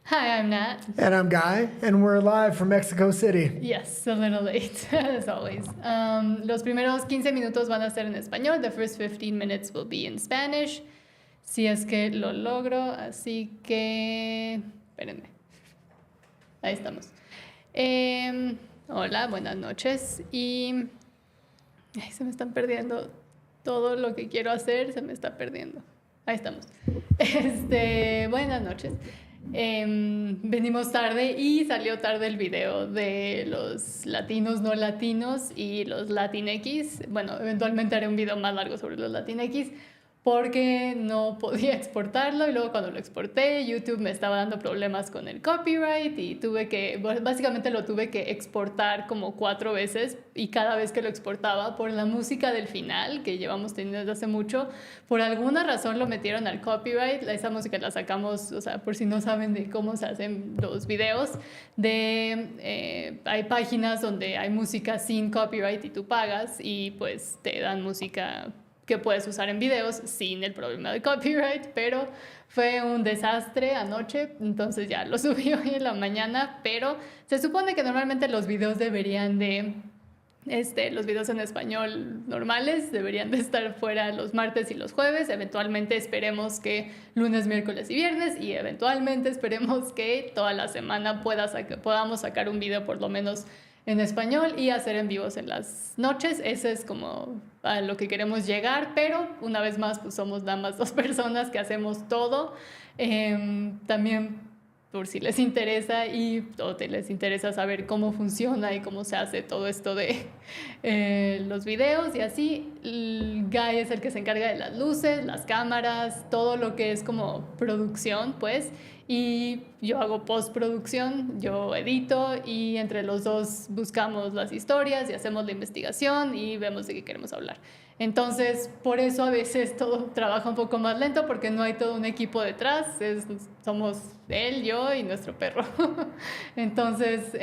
Hi, I'm Nat. And I'm Guy, and we're live from Mexico City. Yes, a little late, as always. Los primeros 15 minutos van a ser en español. The first 15 minutes will be in Spanish. Si es que lo logro, así que... Espérenme. Ahí estamos. Hola, buenas noches. Y... Ay, se me están perdiendo. Todo lo que quiero hacer se me está perdiendo. Ahí estamos. Buenas noches. Venimos tarde y salió tarde el video de los latinos no latinos y los latinex. Bueno, eventualmente haré un video más largo sobre los latinex porque no podía exportarlo y luego cuando lo exporté YouTube me estaba dando problemas con el copyright y básicamente lo tuve que exportar como 4 veces y cada vez que lo exportaba por la música del final que llevamos teniendo desde hace mucho, por alguna razón lo metieron al copyright. Esa música la sacamos, o sea, por si no saben de cómo se hacen los videos, hay páginas donde hay música sin copyright y tú pagas y pues te dan música que puedes usar en videos sin el problema de copyright, pero fue un desastre anoche, entonces ya lo subí hoy en la mañana, pero se supone que normalmente los videos deberían de... los videos en español normales deberían de estar fuera los martes y los jueves, eventualmente esperemos que lunes, miércoles y viernes y eventualmente esperemos que toda la semana podamos sacar un video por lo menos en español y hacer en vivos en las noches. Ese es como a lo que queremos llegar, pero una vez más pues somos nada más 2 personas que hacemos todo. También por si les interesa les interesa saber cómo funciona y cómo se hace todo esto de los videos y así. El Guy es el que se encarga de las luces, las cámaras, todo lo que es como producción, pues. Y yo hago postproducción, yo edito y entre los dos buscamos las historias y hacemos la investigación y vemos de qué queremos hablar. Entonces, por eso a veces todo trabaja un poco más lento porque no hay todo un equipo detrás, somos él, yo y nuestro perro. Entonces,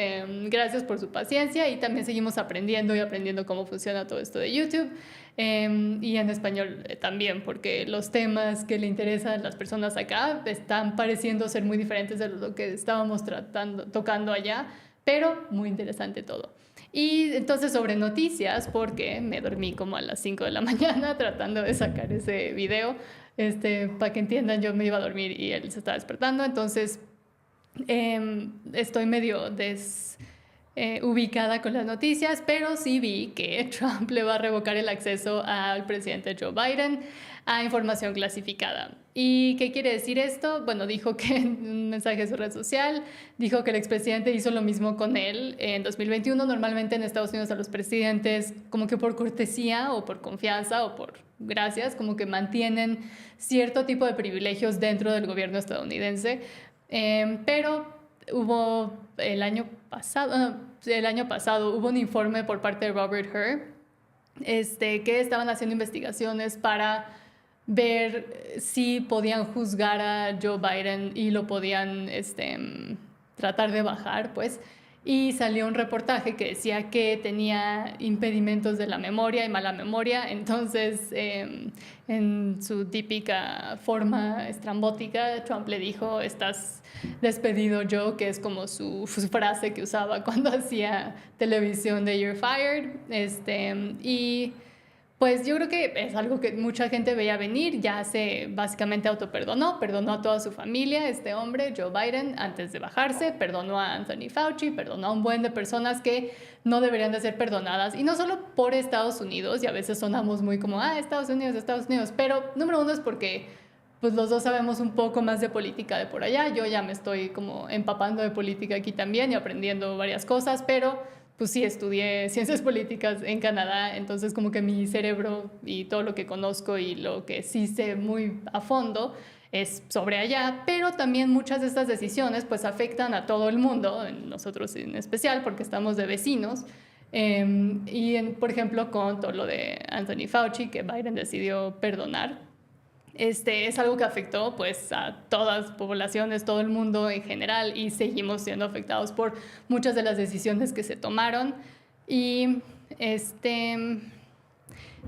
gracias por su paciencia y también seguimos aprendiendo cómo funciona todo esto de YouTube. Y en español también, porque los temas que le interesan a las personas acá están pareciendo ser muy diferentes de lo que estábamos tocando allá, pero muy interesante todo. Y entonces sobre noticias, porque me dormí como a las 5 de la mañana tratando de sacar ese video, para que entiendan, yo me iba a dormir y él se estaba despertando, entonces estoy medio ubicada con las noticias, pero sí vi que Trump le va a revocar el acceso al presidente Joe Biden a información clasificada. ¿Y qué quiere decir esto? Bueno, dijo que en un mensaje de su red social, dijo que el expresidente hizo lo mismo con él en 2021. Normalmente en Estados Unidos a los presidentes, como que por cortesía o por confianza o por gracias, como que mantienen cierto tipo de privilegios dentro del gobierno estadounidense. Pero hubo el año pasado hubo un informe por parte de Robert Hur, que estaban haciendo investigaciones para ver si podían juzgar a Joe Biden y lo podían tratar de bajar, pues. Y salió un reportaje que decía que tenía impedimentos de la memoria y mala memoria. Entonces, en su típica forma estrambótica, Trump le dijo, estás despedido, Joe, que es como su frase que usaba cuando hacía televisión de You're Fired. Y pues yo creo que es algo que mucha gente veía venir. Ya se básicamente perdonó a toda su familia, este hombre, Joe Biden, antes de bajarse, perdonó a Anthony Fauci, perdonó a un buen de personas que no deberían de ser perdonadas, y no solo por Estados Unidos, y a veces sonamos muy como, Estados Unidos, pero número uno es porque pues los dos sabemos un poco más de política de por allá. Yo ya me estoy como empapando de política aquí también y aprendiendo varias cosas, pero pues sí, estudié ciencias políticas en Canadá, entonces como que mi cerebro y todo lo que conozco y lo que sí sé muy a fondo es sobre allá, pero también muchas de estas decisiones pues afectan a todo el mundo, nosotros en especial porque estamos de vecinos. Por ejemplo, con todo lo de Anthony Fauci, que Biden decidió perdonar, es algo que afectó pues a todas las poblaciones, todo el mundo en general, y seguimos siendo afectados por muchas de las decisiones que se tomaron. Y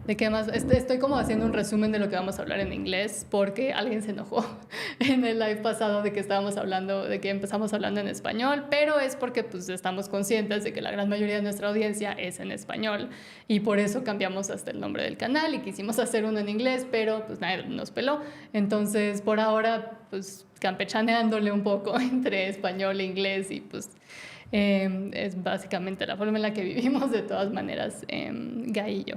¿De qué más? Estoy como haciendo un resumen de lo que vamos a hablar en inglés porque alguien se enojó en el live pasado de que estábamos hablando, de que empezamos hablando en español, pero es porque pues estamos conscientes de que la gran mayoría de nuestra audiencia es en español y por eso cambiamos hasta el nombre del canal y quisimos hacer uno en inglés, pero pues nadie nos peló. Entonces por ahora pues campechaneándole un poco entre español e inglés y pues es básicamente la forma en la que vivimos de todas maneras, Guy y yo.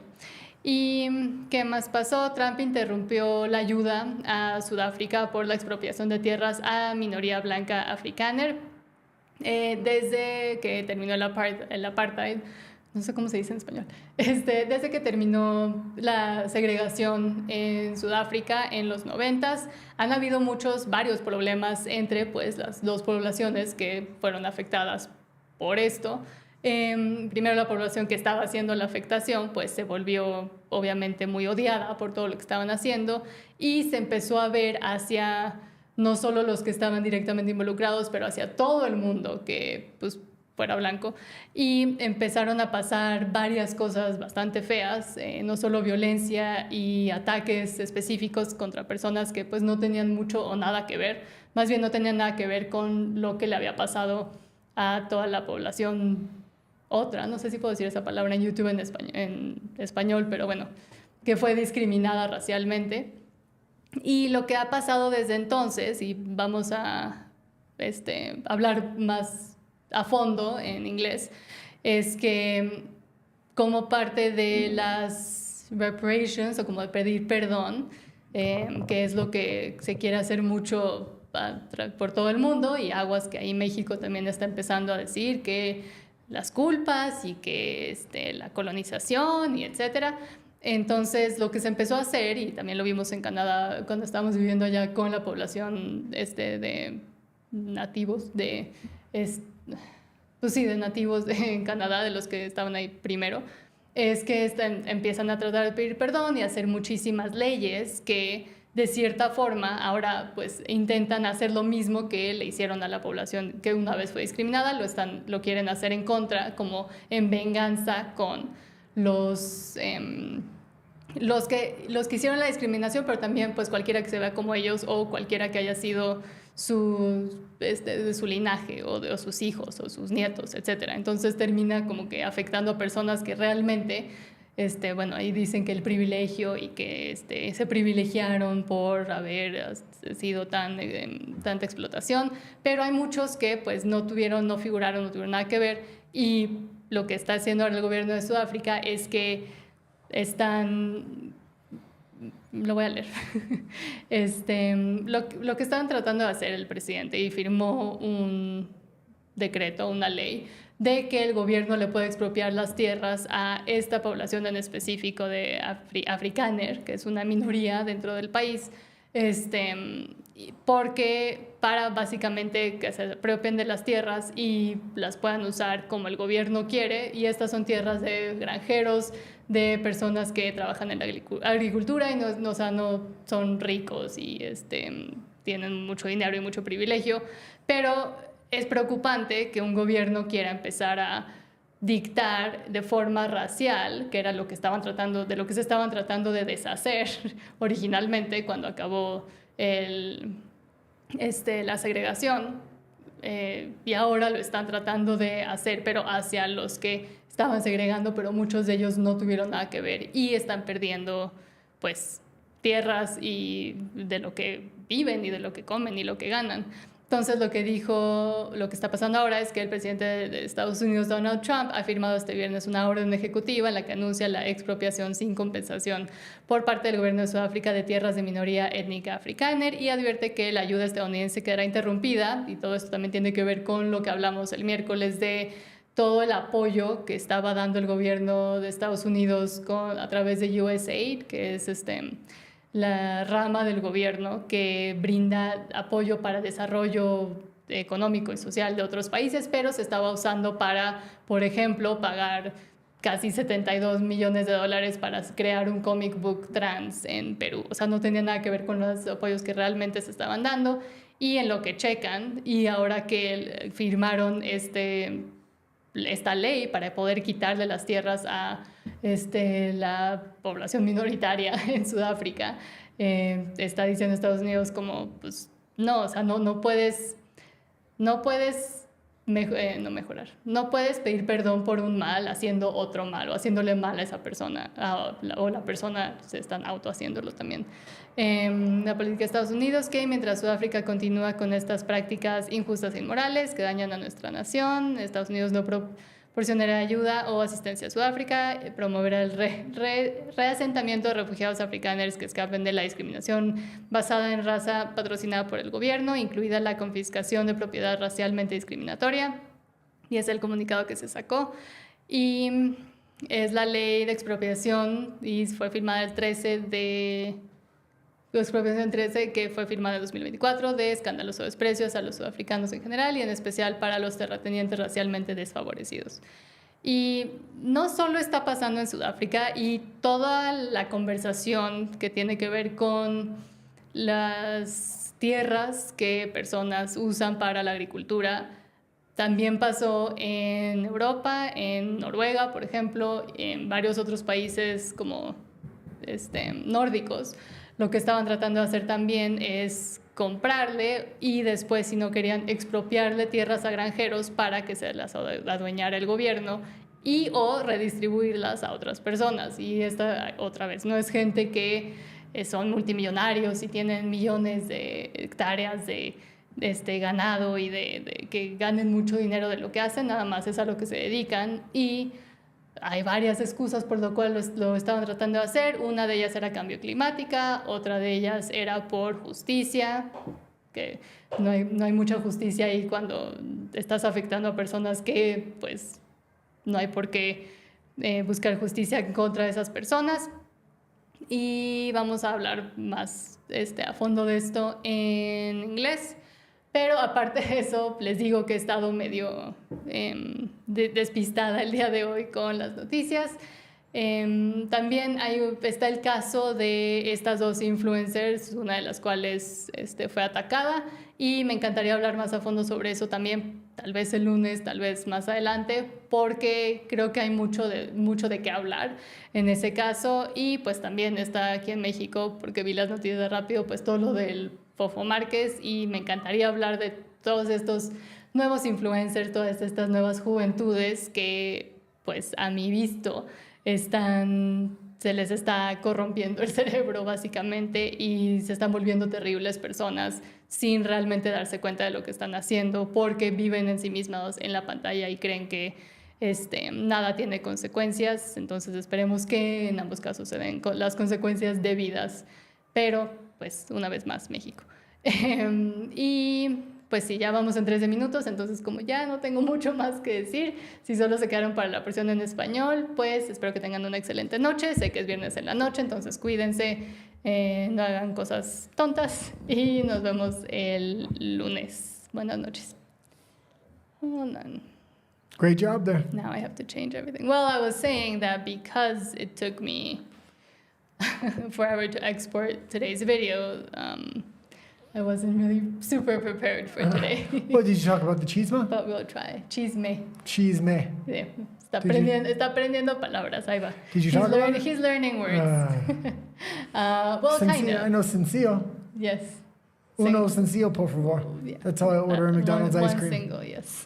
¿Y qué más pasó? Trump interrumpió la ayuda a Sudáfrica por la expropiación de tierras a minoría blanca africana desde que terminó el apartheid, no sé cómo se dice en español, desde que terminó la segregación en Sudáfrica en los 90s. Han habido varios problemas entre pues, las dos poblaciones que fueron afectadas por esto. Primero la población que estaba haciendo la afectación pues se volvió obviamente muy odiada por todo lo que estaban haciendo y se empezó a ver hacia no solo los que estaban directamente involucrados, pero hacia todo el mundo que pues fuera blanco, y empezaron a pasar varias cosas bastante feas, no solo violencia y ataques específicos contra personas que pues no tenían mucho o nada que ver, más bien no tenían nada que ver con lo que le había pasado a toda la población otra, no sé si puedo decir esa palabra en YouTube en español, pero bueno, que fue discriminada racialmente. Y lo que ha pasado desde entonces, y vamos a hablar más a fondo en inglés, es que como parte de las reparations o como de pedir perdón, que es lo que se quiere hacer mucho por todo el mundo, y aguas que ahí México también está empezando a decir que las culpas y que la colonización y etcétera. Entonces lo que se empezó a hacer, y también lo vimos en Canadá cuando estábamos viviendo allá con la población de nativos pues sí, de nativos en Canadá, de los que estaban ahí primero, es que empiezan a tratar de pedir perdón y hacer muchísimas leyes que de cierta forma ahora pues intentan hacer lo mismo que le hicieron a la población que una vez fue discriminada, lo quieren hacer en contra, como en venganza con los que hicieron la discriminación, pero también pues cualquiera que se vea como ellos o cualquiera que haya sido de su linaje o de sus hijos o sus nietos, etc. Entonces termina como que afectando a personas que realmente bueno, ahí dicen que el privilegio y que se privilegiaron por haber sido tanta explotación, pero hay muchos que pues no figuraron, no tuvieron nada que ver, y lo que está haciendo ahora el gobierno de Sudáfrica es que lo voy a leer. Lo que estaban tratando de hacer el presidente, y firmó un decreto, una ley, de que el gobierno le puede expropiar las tierras a esta población en específico de afrikaner, que es una minoría dentro del país, porque para básicamente que se apropien de las tierras y las puedan usar como el gobierno quiere, y estas son tierras de granjeros, de personas que trabajan en la agricultura y no son ricos y tienen mucho dinero y mucho privilegio, pero es preocupante que un gobierno quiera empezar a dictar de forma racial, que era lo que se estaban tratando de deshacer originalmente cuando acabó la segregación, y ahora lo están tratando de hacer, pero hacia los que estaban segregando, pero muchos de ellos no tuvieron nada que ver y están perdiendo pues tierras y de lo que viven y de lo que comen y lo que ganan. Entonces lo que está pasando ahora es que el presidente de Estados Unidos, Donald Trump, ha firmado este viernes una orden ejecutiva en la que anuncia la expropiación sin compensación por parte del gobierno de Sudáfrica de tierras de minoría étnica afrikaner, y advierte que la ayuda estadounidense quedará interrumpida, y todo esto también tiene que ver con lo que hablamos el miércoles de todo el apoyo que estaba dando el gobierno de Estados Unidos a través de USAID, que es la rama del gobierno que brinda apoyo para desarrollo económico y social de otros países, pero se estaba usando para, por ejemplo, pagar casi $72 millones para crear un comic book trans en Perú. O sea, no tenía nada que ver con los apoyos que realmente se estaban dando, y en lo que checan, y ahora que firmaron esta ley para poder quitarle las tierras a la población minoritaria en Sudáfrica. Está diciendo Estados Unidos como, pues, no, o sea, no puedes no mejorar. No puedes pedir perdón por un mal haciendo otro mal o haciéndole mal a esa persona o la persona se están autohaciéndolo también. La política de Estados Unidos que mientras Sudáfrica continúa con estas prácticas injustas e inmorales que dañan a nuestra nación, Estados Unidos no proporcionará ayuda o asistencia a Sudáfrica, promoverá el reasentamiento de refugiados africanos que escapen de la discriminación basada en raza patrocinada por el gobierno, incluida la confiscación de propiedad racialmente discriminatoria, y es el comunicado que se sacó. Y es la ley de expropiación y fue firmada el 13 de... Expropriación 13, que fue firmada en 2024, de escandaloso desprecios a los sudafricanos en general y en especial para los terratenientes racialmente desfavorecidos. Y no solo está pasando en Sudáfrica, y toda la conversación que tiene que ver con las tierras que personas usan para la agricultura también pasó en Europa, en Noruega, por ejemplo, en varios otros países como nórdicos. Lo que estaban tratando de hacer también es comprarle y después, si no querían, expropiarle tierras a granjeros para que se las adueñara el gobierno y o redistribuirlas a otras personas. Y esta, otra vez, no es gente que son multimillonarios y tienen millones de hectáreas de ganado y de que ganen mucho dinero de lo que hacen, nada más es a lo que se dedican. Y hay varias excusas por lo cual lo estaban tratando de hacer. Una de ellas era cambio climático, otra de ellas era por justicia, que no hay mucha justicia ahí cuando estás afectando a personas que pues no hay por qué buscar justicia en contra de esas personas. Y vamos a hablar más a fondo de esto en inglés. Pero aparte de eso, les digo que he estado medio despistada el día de hoy con las noticias. También está el caso de estas dos influencers, una de las cuales fue atacada, y me encantaría hablar más a fondo sobre eso también, tal vez el lunes, tal vez más adelante, porque creo que hay mucho de qué hablar en ese caso. Y pues también está aquí en México, porque vi las noticias de rápido, pues todo lo del Fofo Márquez, y me encantaría hablar de todos estos nuevos influencers, todas estas nuevas juventudes que, pues a mi visto, se les está corrompiendo el cerebro básicamente y se están volviendo terribles personas sin realmente darse cuenta de lo que están haciendo, porque viven en sí mismos en la pantalla y creen que nada tiene consecuencias. Entonces esperemos que en ambos casos se den las consecuencias debidas, pero pues una vez más México. Y pues sí, ya vamos en 13 minutos, entonces como ya no tengo mucho más que decir, si solo se quedaron para la versión en español, pues espero que tengan una excelente noche. Sé que es viernes en la noche, entonces cuídense, no hagan cosas tontas y nos vemos el lunes. Buenas noches. Hold on. Great job there. Now I have to change everything. Well, I was saying that because it took me forever to export today's video, I wasn't really super prepared for today. What, did you talk about the chisma? But we'll try. Chisme. Chisme. Yeah. Está aprendiendo palabras. Ahí va. Did you talk about it? He's learning words. Well, kind of. I know sencillo. Yes. Uno sencillo, por favor. Yeah. That's how I order a McDonald's ice cream. One single, yes.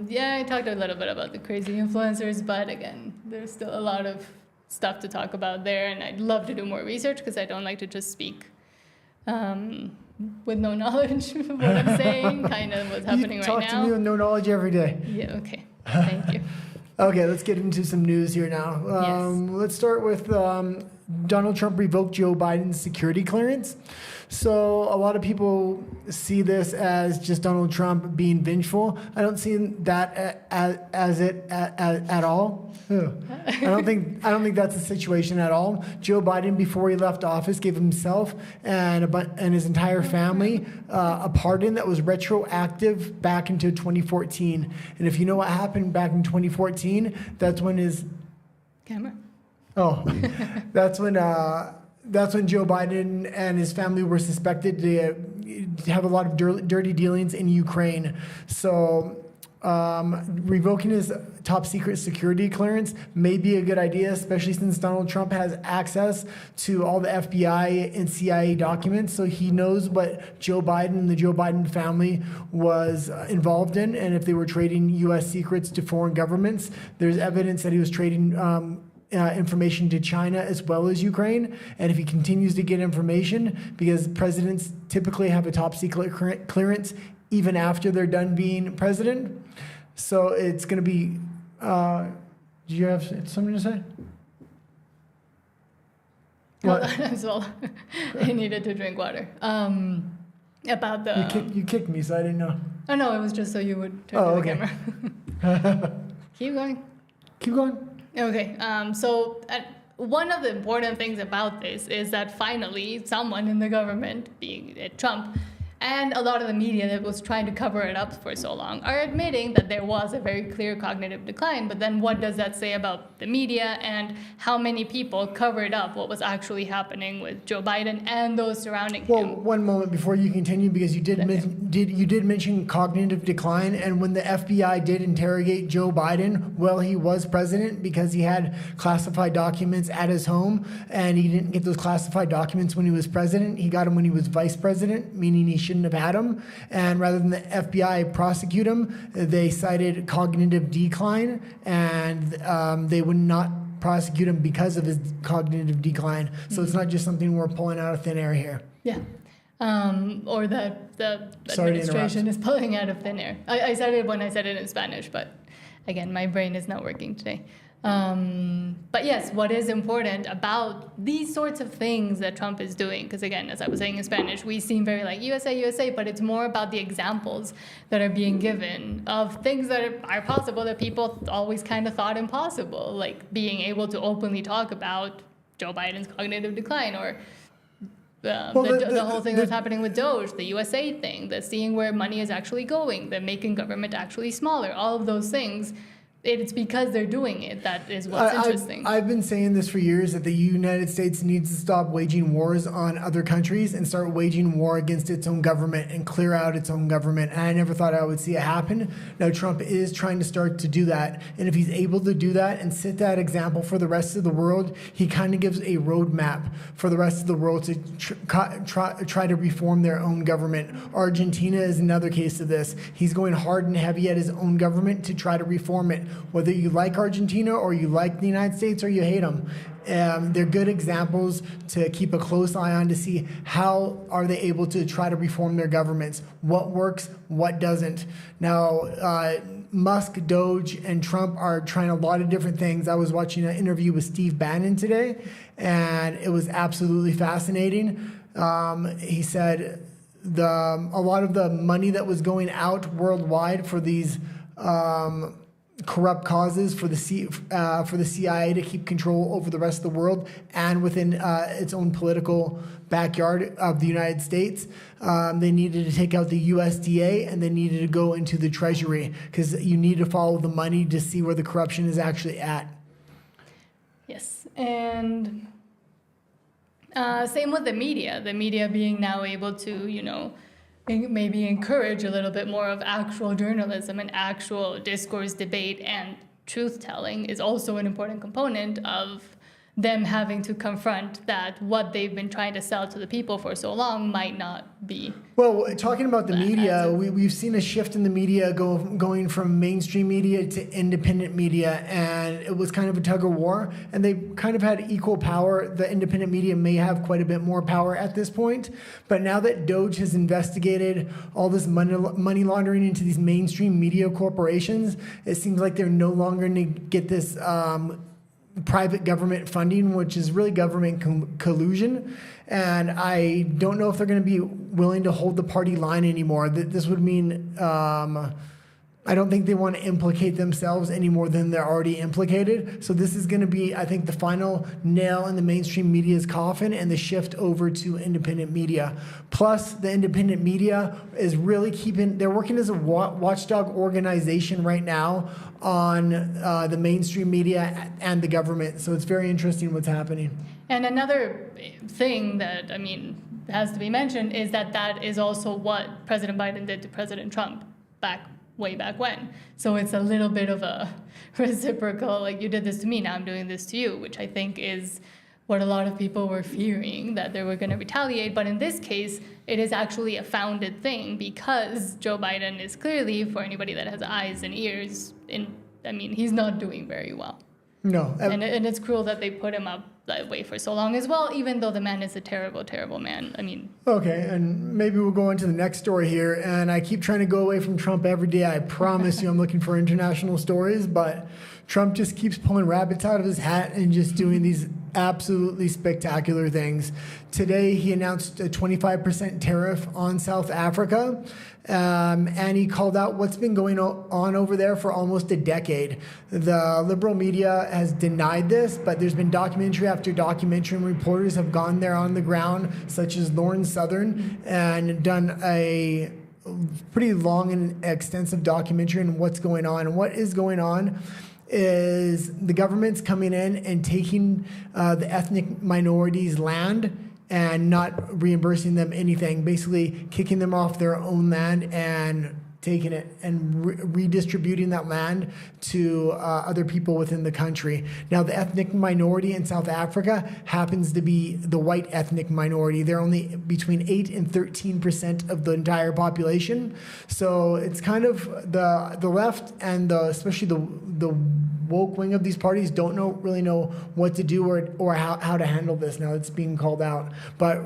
Yeah, I talked a little bit about the crazy influencers, but again, there's still a lot of stuff to talk about there, and I'd love to do more research because I don't like to just speak with no knowledge of what I'm saying, kind of what's happening right now. You talk to me with no knowledge every day. Yeah, okay. Thank you. Okay, let's get into some news here now. Yes. Let's start with Donald Trump revoked Joe Biden's security clearance. So a lot of people see this as just Donald Trump being vengeful. I don't see that as it at all. I don't think that's the situation at all. Joe Biden, before he left office, gave himself and his entire family a pardon that was retroactive back into 2014. And if you know what happened back in 2014, that's when his Camera. Oh, that's when Joe Biden and his family were suspected to have a lot of dirty dealings in Ukraine. So revoking his top secret security clearance may be a good idea, especially since Donald Trump has access to all the FBI and CIA documents. So he knows what Joe Biden and the Joe Biden family was involved in. And if they were trading U.S. secrets to foreign governments, there's evidence that he was trading information to China as well as Ukraine. And if he continues to get information, because presidents typically have a top secret clearance even after they're done being president. So it's going to be, do you have something to say? Well, as well, I needed to drink water. About the... You kicked me, so I didn't know. Oh, no, it was just so you would turn to the camera. Keep going. Keep going. Okay, so one of the important things about this is that finally someone in the government, being Trump, and a lot of the media that was trying to cover it up for so long are admitting that there was a very clear cognitive decline. But then what does that say about the media and how many people covered up what was actually happening with Joe Biden and those surrounding him? Well, one moment before you continue, because you did mention cognitive decline, and when the FBI did interrogate Joe Biden while he was president, because he had classified documents at his home, and he didn't get those classified documents when he was president, he got them when he was vice president, meaning he shouldn't have had them. And rather than the FBI prosecute him, they cited cognitive decline, and they would not prosecute him because of his cognitive decline. So it's not just something we're pulling out of thin air here. Yeah. Or that the administration is pulling out of thin air. I said it when I said it in Spanish, but again, my brain is not working today. But yes, what is important about these sorts of things that Trump is doing, because again, as I was saying in Spanish, we seem very like USA, USA, but it's more about the examples that are being given of things that are possible that people always kind of thought impossible, like being able to openly talk about Joe Biden's cognitive decline, or the whole thing that's happening with Doge, the USA thing, the seeing where money is actually going, the making government actually smaller, all of those things. It's because they're doing it that is what's interesting. I've been saying this for years, that the United States needs to stop waging wars on other countries and start waging war against its own government and clear out its own government. And I never thought I would see it happen. Now Trump is trying to start to do that. And if he's able to do that and set that example for the rest of the world, he kind of gives a roadmap for the rest of the world to try to reform their own government. Argentina is another case of this. He's going hard and heavy at his own government to try to reform it. Whether you like Argentina or you like the United States or you hate them, they're good examples to keep a close eye on to see how are they able to try to reform their governments, what works, what doesn't. Now, Musk, Doge, and Trump are trying a lot of different things. I was watching an interview with Steve Bannon today, and it was absolutely fascinating. He said a lot of the money that was going out worldwide for these corrupt causes for the CIA to keep control over the rest of the world and within its own political backyard of the United States. They needed to take out the USDA and they needed to go into the Treasury, because you need to follow the money to see where the corruption is actually at. Yes, and same with the media being now able to, maybe encourage a little bit more of actual journalism and actual discourse, debate, and truth-telling is also an important component of them having to confront that what they've been trying to sell to the people for so long might not be. Well, talking about the media, we've seen a shift in the media going from mainstream media to independent media, and it was kind of a tug of war, and they kind of had equal power. The independent media may have quite a bit more power at this point, but now that Doge has investigated all this money laundering into these mainstream media corporations, it seems like they're no longer going to get this private government funding, which is really government collusion. And I don't know if they're going to be willing to hold the party line anymore. This would mean I don't think they want to implicate themselves any more than they're already implicated. So this is going to be, I think, the final nail in the mainstream media's coffin, and the shift over to independent media. Plus, the independent media is really they're working as a watchdog organization right now on the mainstream media and the government. So it's very interesting what's happening. And another thing that, has to be mentioned is that is also what President Biden did to President Trump back way back when. So it's a little bit of a reciprocal, like, you did this to me, now I'm doing this to you, which I think is what a lot of people were fearing, that they were going to retaliate. But in this case, it is actually a founded thing, because Joe Biden is clearly, for anybody that has eyes and ears, he's not doing very well. No. And it's cruel that they put him up that way for so long as well, even though the man is a terrible, terrible man. Okay, and maybe we'll go on to the next story here. And I keep trying to go away from Trump every day. I promise you I'm looking for international stories, but Trump just keeps pulling rabbits out of his hat and just doing these absolutely spectacular things. Today, he announced a 25% tariff on South Africa, and he called out what's been going on over there for almost a decade. The liberal media has denied this, but there's been documentary after documentary, and reporters have gone there on the ground, such as Lauren Southern, and done a pretty long and extensive documentary on what's going on. And what is going on is the government's coming in and taking the ethnic minorities' land and not reimbursing them anything, basically kicking them off their own land and taking it and redistributing that land to other people within the country. Now, the ethnic minority in South Africa happens to be the white ethnic minority. They're only between 8 and 13% of the entire population. So it's kind of the left and especially the woke wing of these parties don't really know what to do or how to handle this now it's being called out. But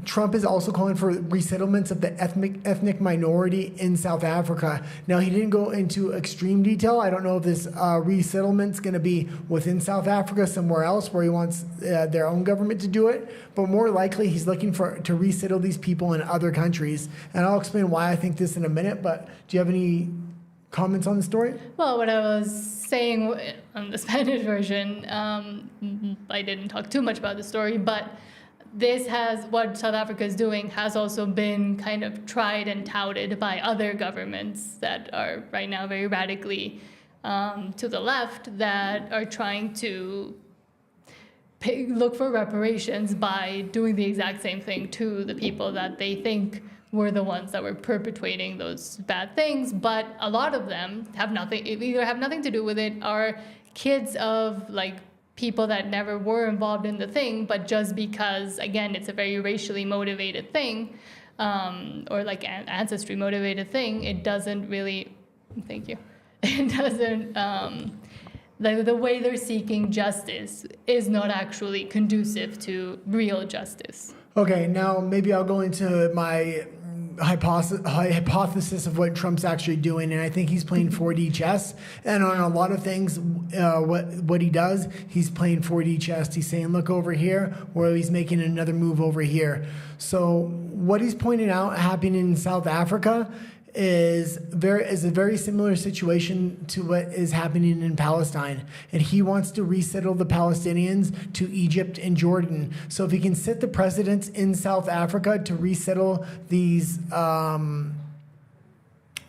Trump is also calling for resettlements of the ethnic minority in South Africa. Now, he didn't go into extreme detail. I don't know if this resettlement's going to be within South Africa, somewhere else where he wants their own government to do it. But more likely, he's looking to resettle these people in other countries. And I'll explain why I think this in a minute. But do you have any comments on the story? Well, what I was saying on the Spanish version, I didn't talk too much about the story, but what South Africa is doing has also been kind of tried and touted by other governments that are right now very radically to the left, that are trying to look for reparations by doing the exact same thing to the people that they think were the ones that were perpetuating those bad things. But a lot of them either have nothing to do with it, are kids of people that never were involved in the thing, but just because, again, it's a very racially motivated thing, or ancestry motivated thing, it doesn't really, thank you, it doesn't, the way they're seeking justice is not actually conducive to real justice. Okay, now maybe I'll go into my hypothesis of what Trump's actually doing, and I think he's playing 4D chess. And on a lot of things, what he does, he's playing 4D chess. He's saying, look over here, or he's making another move over here. So what he's pointing out happening in South Africa is a very similar situation to what is happening in Palestine. And he wants to resettle the Palestinians to Egypt and Jordan. So if he can set the precedents in South Africa to resettle these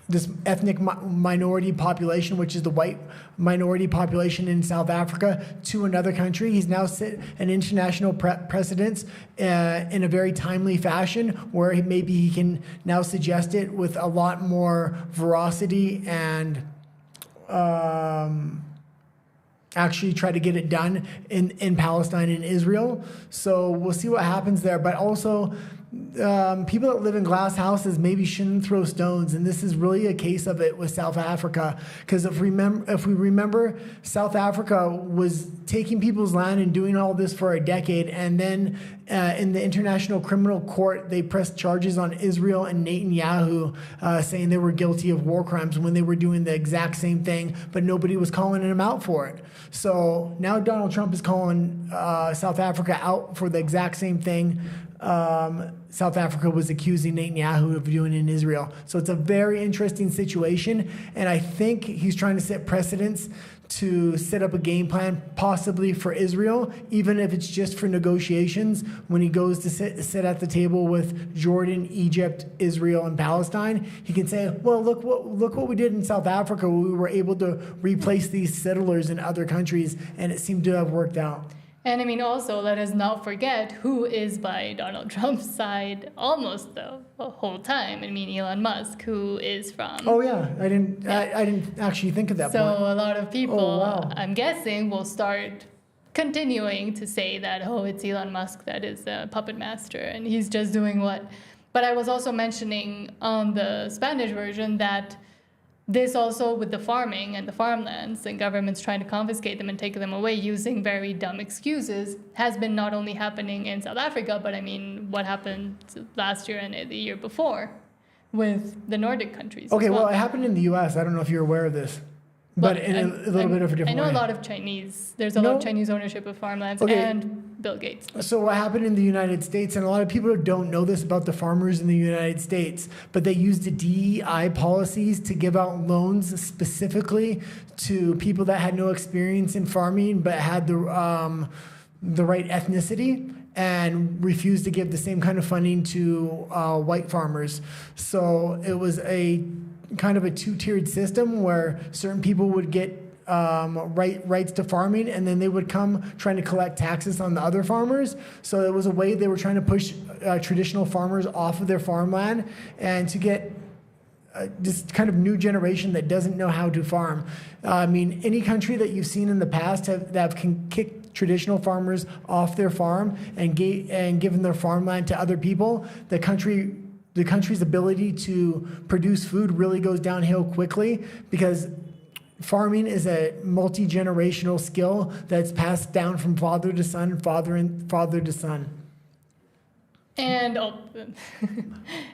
this ethnic minority population, which is the white minority population in South Africa, to another country, he's now set an international precedence in a very timely fashion, where maybe he can now suggest it with a lot more veracity and actually try to get it done in Palestine and Israel. So we'll see what happens there. But also, people that live in glass houses maybe shouldn't throw stones, and this is really a case of it with South Africa. Because if we remember, South Africa was taking people's land and doing all this for a decade, and then in the International Criminal Court, they pressed charges on Israel and Netanyahu, saying they were guilty of war crimes when they were doing the exact same thing, but nobody was calling them out for it. So now Donald Trump is calling South Africa out for the exact same thing South Africa was accusing Netanyahu of doing in Israel. So it's a very interesting situation, and I think he's trying to set precedents to set up a game plan possibly for Israel, even if it's just for negotiations. When he goes to sit at the table with Jordan, Egypt, Israel, and Palestine, he can say, well, look what we did in South Africa. We were able to replace these settlers in other countries, and it seemed to have worked out. And I mean, also, let us not forget who is by Donald Trump's side almost the whole time. I mean, Elon Musk, who is from. Oh yeah, I didn't actually think of that So point. a lot of people, Oh, wow. I'm guessing, will start continuing to say that, oh, it's Elon Musk that is the puppet master, and he's just doing what. But I was also mentioning on the Spanish version that this also with the farming and the farmlands and governments trying to confiscate them and take them away using very dumb excuses has been not only happening in South Africa, but I mean, what happened last year and the year before with the Nordic countries. Okay, as well, it happened in the U.S. I don't know if you're aware of this, but in a little bit of a different way. I know a lot of Chinese. There's a lot of Chinese ownership of farmlands and Bill Gates. So what happened in the United States, and a lot of people don't know this about the farmers in the United States, but they used the DEI policies to give out loans specifically to people that had no experience in farming but had the right ethnicity, and refused to give the same kind of funding to white farmers. So it was a kind of a two-tiered system where certain people would get rights to farming, and then they would come trying to collect taxes on the other farmers. So it was a way they were trying to push traditional farmers off of their farmland and to get this kind of new generation that doesn't know how to farm. I mean, any country that you've seen in the past that can kick traditional farmers off their farm and given their farmland to other people, the country's ability to produce food really goes downhill quickly, because farming is a multi-generational skill that's passed down from father to son, father to son. And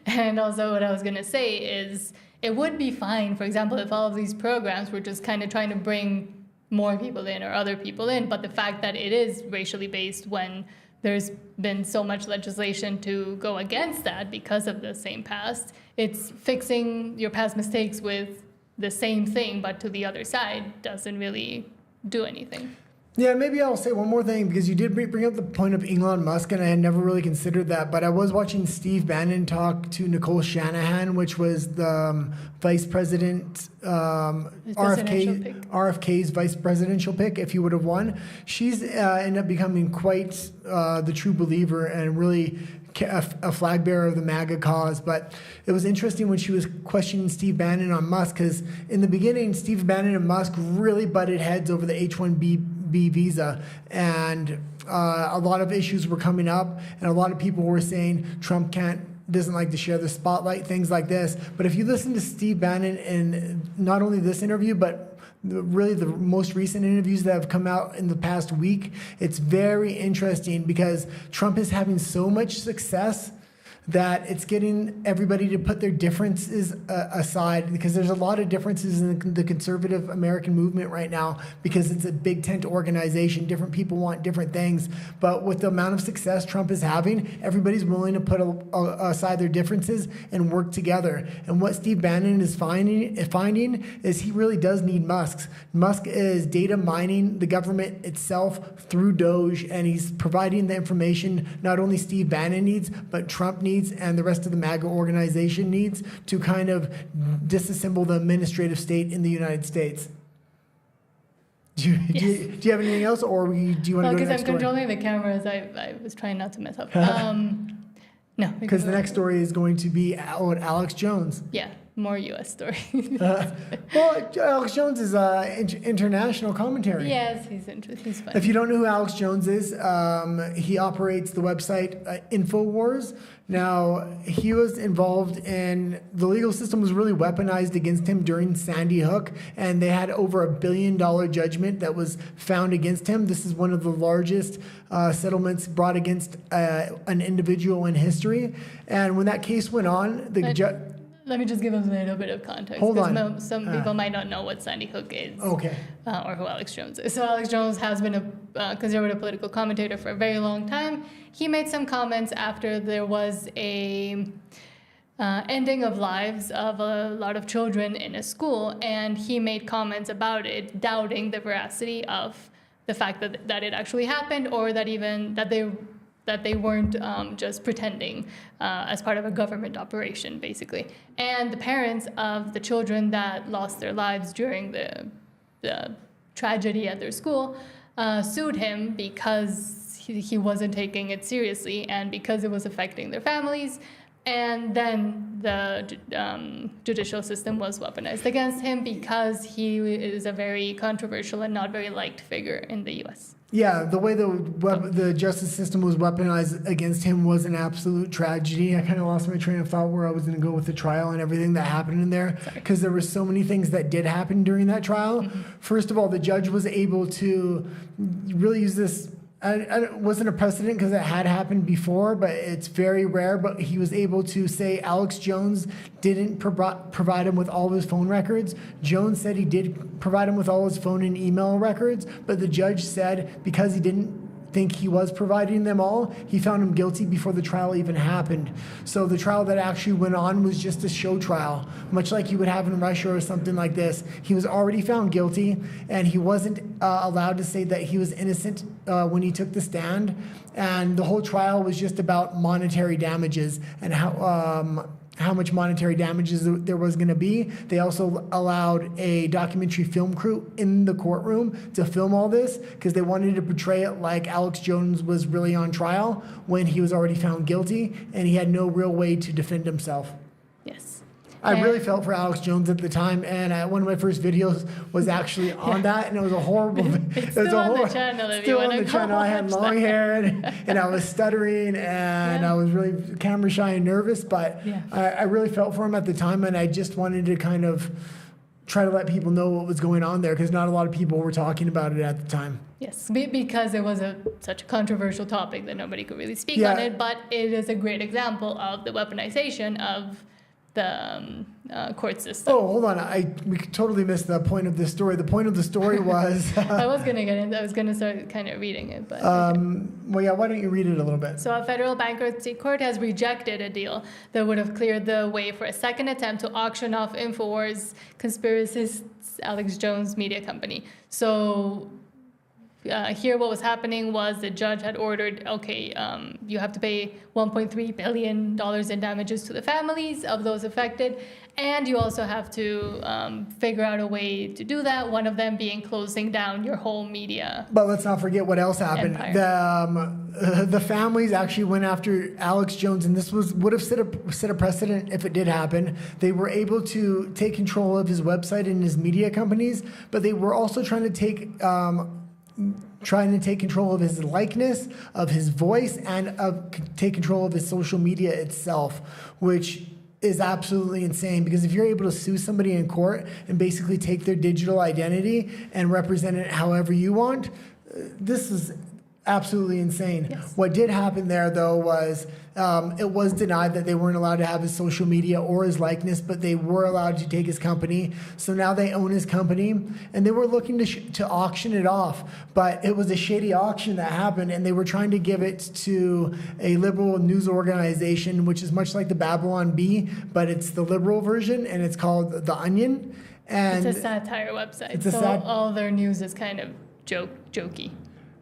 and also what I was going to say is it would be fine, for example, if all of these programs were just kind of trying to bring more people in or other people in, but the fact that it is racially based when there's been so much legislation to go against that because of the same past, it's fixing your past mistakes with the same thing, but to the other side doesn't really do anything. Yeah, maybe I'll say one more thing, because you did bring up the point of Elon Musk, and I had never really considered that, but I was watching Steve Bannon talk to Nicole Shanahan, which was the vice president, RFK's vice presidential pick, if he would have won. She's ended up becoming quite the true believer and really a flag bearer of the MAGA cause. But it was interesting when she was questioning Steve Bannon on Musk, because in the beginning, Steve Bannon and Musk really butted heads over the H-1B visa, and a lot of issues were coming up, and a lot of people were saying Trump doesn't like to share the spotlight, things like this. But if you listen to Steve Bannon in not only this interview, but really the most recent interviews that have come out in the past week, it's very interesting, because Trump is having so much success that it's getting everybody to put their differences aside, because there's a lot of differences in the conservative American movement right now, because it's a big tent organization. Different people want different things. But with the amount of success Trump is having, everybody's willing to put aside their differences and work together. And what Steve Bannon is finding is he really does need Musk. Musk is data mining the government itself through Doge, and he's providing the information not only Steve Bannon needs, but Trump needs, and the rest of the MAGA organization needs, to kind of disassemble the administrative state in the United States. Do you have anything else, or do you want to go to the next story? Because I'm controlling the cameras, I was trying not to mess up. No. Because the next story is going to be Alex Jones. Yeah, more U.S. stories. Well, Alex Jones is international commentary. Yes, he's interesting. He's fun. If you don't know who Alex Jones is, he operates the website InfoWars. Now, he was involved in, the legal system was really weaponized against him during Sandy Hook, and they had over $1 billion judgment that was found against him. This is one of the largest settlements brought against an individual in history. And when that case went on, the judge... Let me just give a little bit of context. Hold on. Some people might not know what Sandy Hook is. Okay. Or who Alex Jones is. So Alex Jones has been a conservative political commentator for a very long time. He made some comments after there was a ending of lives of a lot of children in a school, and he made comments about it, doubting the veracity of the fact that it actually happened, or that even that they weren't just pretending as part of a government operation, basically. And the parents of the children that lost their lives during the tragedy at their school sued him because he wasn't taking it seriously and because it was affecting their families. And then the judicial system was weaponized against him because he is a very controversial and not very liked figure in the U.S. Yeah, the way the justice system was weaponized against him was an absolute tragedy. I kind of lost my train of thought where I was going to go with the trial and everything that happened in there, because there were so many things that did happen during that trial. Mm-hmm. First of all, the judge was able to really use this. It wasn't a precedent because it had happened before, but it's very rare. But he was able to say Alex Jones didn't provide him with all of his phone records. Jones said he did provide him with all his phone and email records, but the judge said because he didn't think he was providing them all, he found him guilty before the trial even happened. So the trial that actually went on was just a show trial, much like you would have in Russia or something like this. He was already found guilty, and he wasn't allowed to say that he was innocent when he took the stand. And the whole trial was just about monetary damages and how much monetary damages there was going to be. They also allowed a documentary film crew in the courtroom to film all this because they wanted to portray it like Alex Jones was really on trial when he was already found guilty and he had no real way to defend himself. Yes. I really felt for Alex Jones at the time, and one of my first videos was actually on that, and it was a horrible. It's still on the channel. Still on the channel. I had long hair, and I was stuttering, and I was really camera shy and nervous. But I really felt for him at the time, and I just wanted to kind of try to let people know what was going on there, because not a lot of people were talking about it at the time. Yes, because it was such a controversial topic that nobody could really speak on it. But it is a great example of the weaponization of the court system. Oh, hold on. We totally missed the point of this story. The point of the story was... I was going to get into I was going to start kind of reading it. But well, yeah, why don't you read it a little bit? So a federal bankruptcy court has rejected a deal that would have cleared the way for a second attempt to auction off InfoWars conspiracist Alex Jones media company. So... here what was happening was the judge had ordered, you have to pay $1.3 billion in damages to the families of those affected, and you also have to figure out a way to do that, one of them being closing down your whole media. But let's not forget what else happened. The families actually went after Alex Jones, and this would have set a precedent if it did happen. They were able to take control of his website and his media companies, but they were also trying to take control of his likeness, of his voice, and take control of his social media itself, which is absolutely insane, because if you're able to sue somebody in court and basically take their digital identity and represent it however you want, this is absolutely insane. Yes. What did happen there, though, was it was denied that they weren't allowed to have his social media or his likeness, but they were allowed to take his company. So now they own his company, and they were looking to auction it off. But it was a shady auction that happened, and they were trying to give it to a liberal news organization, which is much like the Babylon Bee, but it's the liberal version, and it's called The Onion. And it's a satire website, so all their news is kind of jokey.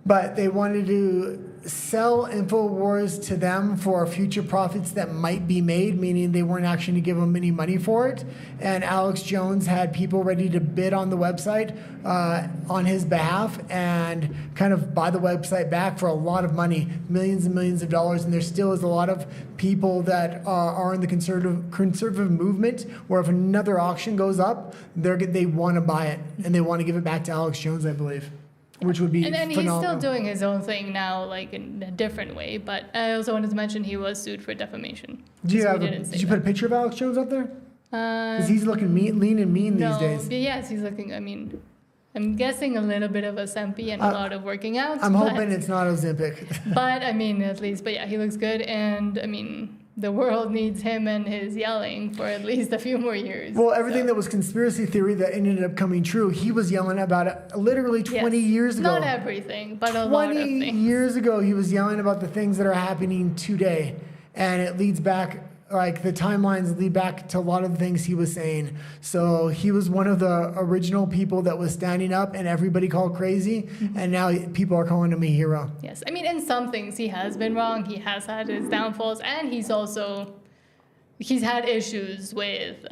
But they wanted to sell InfoWars to them for future profits that might be made, meaning they weren't actually going to give them any money for it. And Alex Jones had people ready to bid on the website on his behalf and kind of buy the website back for a lot of money, millions and millions of dollars. And there still is a lot of people that are in the conservative movement where if another auction goes up, they want to buy it and they want to give it back to Alex Jones, I believe. Which would be and phenomenal. He's still doing his own thing now, like in a different way. But I also wanted to mention he was sued for defamation. Did you put a picture of Alex Jones up there? Because he's looking lean and mean these days. Yes, he's looking. I mean, I'm guessing a little bit of Ozempic and a lot of working out. I'm hoping it's not Ozempic. But I mean, at least, but yeah, he looks good, and I mean, the world needs him and his yelling for at least a few more years. Well, everything that was conspiracy theory that ended up coming true, he was yelling about it literally 20 years ago. Not everything, but a lot of things. 20 years ago, he was yelling about the things that are happening today. And it leads back, like the timelines lead back to a lot of the things he was saying. So he was one of the original people that was standing up and everybody called crazy. Mm-hmm. And now people are calling him a hero. Yes. I mean, in some things he has been wrong. He has had his downfalls, and he's had issues with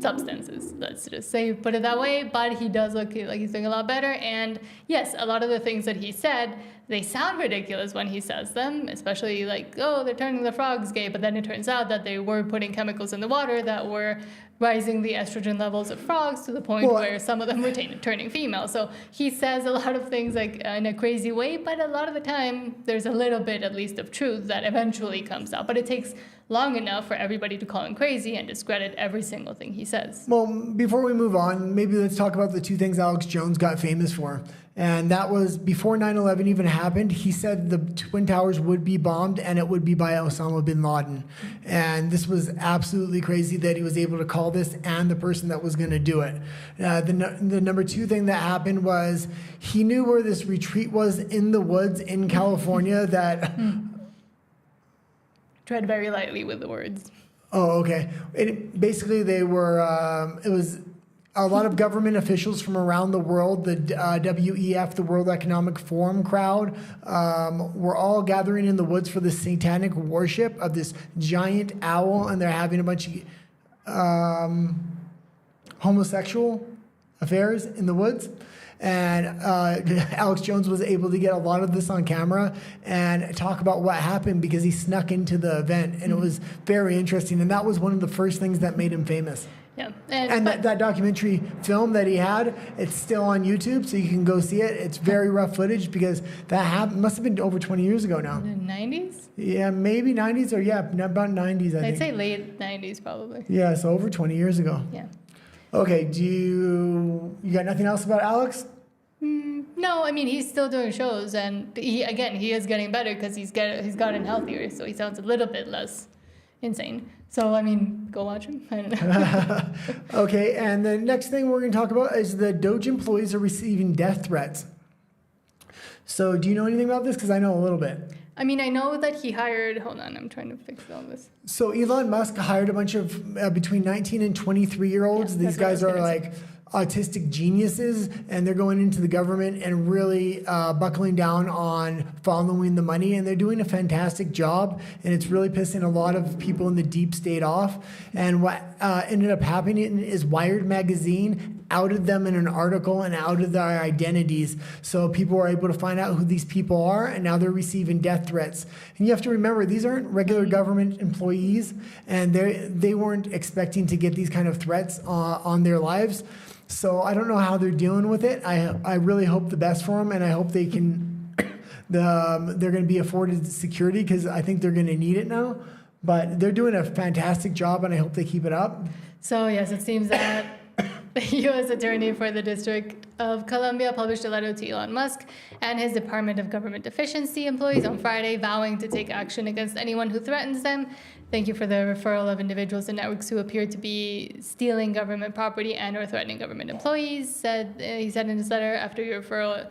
substances. Let's just say, put it that way. But he does look like he's doing a lot better. And yes, a lot of the things that he said, they sound ridiculous when he says them, especially like, oh, they're turning the frogs gay. But then it turns out that they were putting chemicals in the water that were rising the estrogen levels of frogs to the point where some of them were turning female. So he says a lot of things like in a crazy way, but a lot of the time there's a little bit at least of truth that eventually comes out. But it takes long enough for everybody to call him crazy and discredit every single thing he says. Well, before we move on, maybe let's talk about the two things Alex Jones got famous for. And that was before 9/11 even happened, he said the Twin Towers would be bombed and it would be by Osama bin Laden. And this was absolutely crazy that he was able to call this and the person that was going to do it. The number two thing that happened was he knew where this retreat was in the woods in California that... Tread very lightly with the words. Oh, okay. Basically, they were, it was a lot of government officials from around the world, the WEF, the World Economic Forum crowd, were all gathering in the woods for the satanic worship of this giant owl, and they're having a bunch of homosexual affairs in the woods. And Alex Jones was able to get a lot of this on camera and talk about what happened because he snuck into the event. And it was very interesting. And that was one of the first things that made him famous. Yeah. And that documentary film that he had, it's still on YouTube, so you can go see it. It's very rough footage because that must have been over 20 years ago now. The 90s? Yeah, maybe 90s or, about 90s, I think. I'd say late 90s probably. Yeah, so over 20 years ago. Yeah. Okay, you got nothing else about Alex? No, I mean, he's still doing shows, and he is getting better because he's gotten healthier, so he sounds a little bit less insane. So, I mean, go watch him. I don't know. Okay, and the next thing we're going to talk about is the Doge employees are receiving death threats. So, do you know anything about this? Because I know a little bit. I mean, I know that he hired... Hold on, I'm trying to fix all this. So, Elon Musk hired a bunch of between 19 and 23-year-olds. Yeah, These guys are like autistic geniuses, and they're going into the government and really buckling down on following the money, and they're doing a fantastic job, and it's really pissing a lot of people in the deep state off. And what ended up happening is Wired magazine outed them in an article and outed their identities, so people were able to find out who these people are, and now they're receiving death threats. And you have to remember, these aren't regular government employees, and they weren't expecting to get these kind of threats on their lives. So I don't know how they're dealing with it. I really hope the best for them, and I hope they can. They're going to be afforded security because I think they're going to need it now. But they're doing a fantastic job, and I hope they keep it up. So yes, it seems that the U.S. Attorney for the District of Columbia published a letter to Elon Musk and his Department of Government Efficiency employees on Friday, vowing to take action against anyone who threatens them. Thank you for the referral of individuals and networks who appear to be stealing government property and or threatening government employees, he said in his letter. After your referral,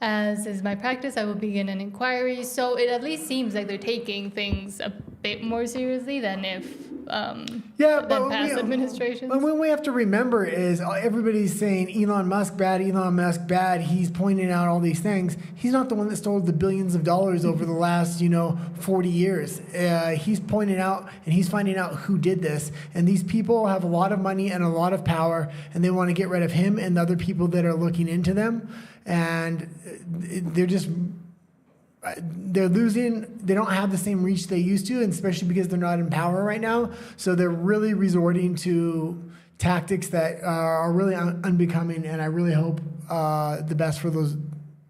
as is my practice, I will begin an inquiry. So it at least seems like they're taking things a bit more seriously than past administrations. But what we have to remember is everybody's saying Elon Musk bad. He's pointing out all these things. He's not the one that stole the billions of dollars over the last 40 years. He's pointing out and he's finding out who did this. And these people have a lot of money and a lot of power, and they want to get rid of him and the other people that are looking into them. And they're losing. They don't have the same reach they used to, and especially because they're not in power right now. So they're really resorting to tactics that are really unbecoming, and I really hope the best for those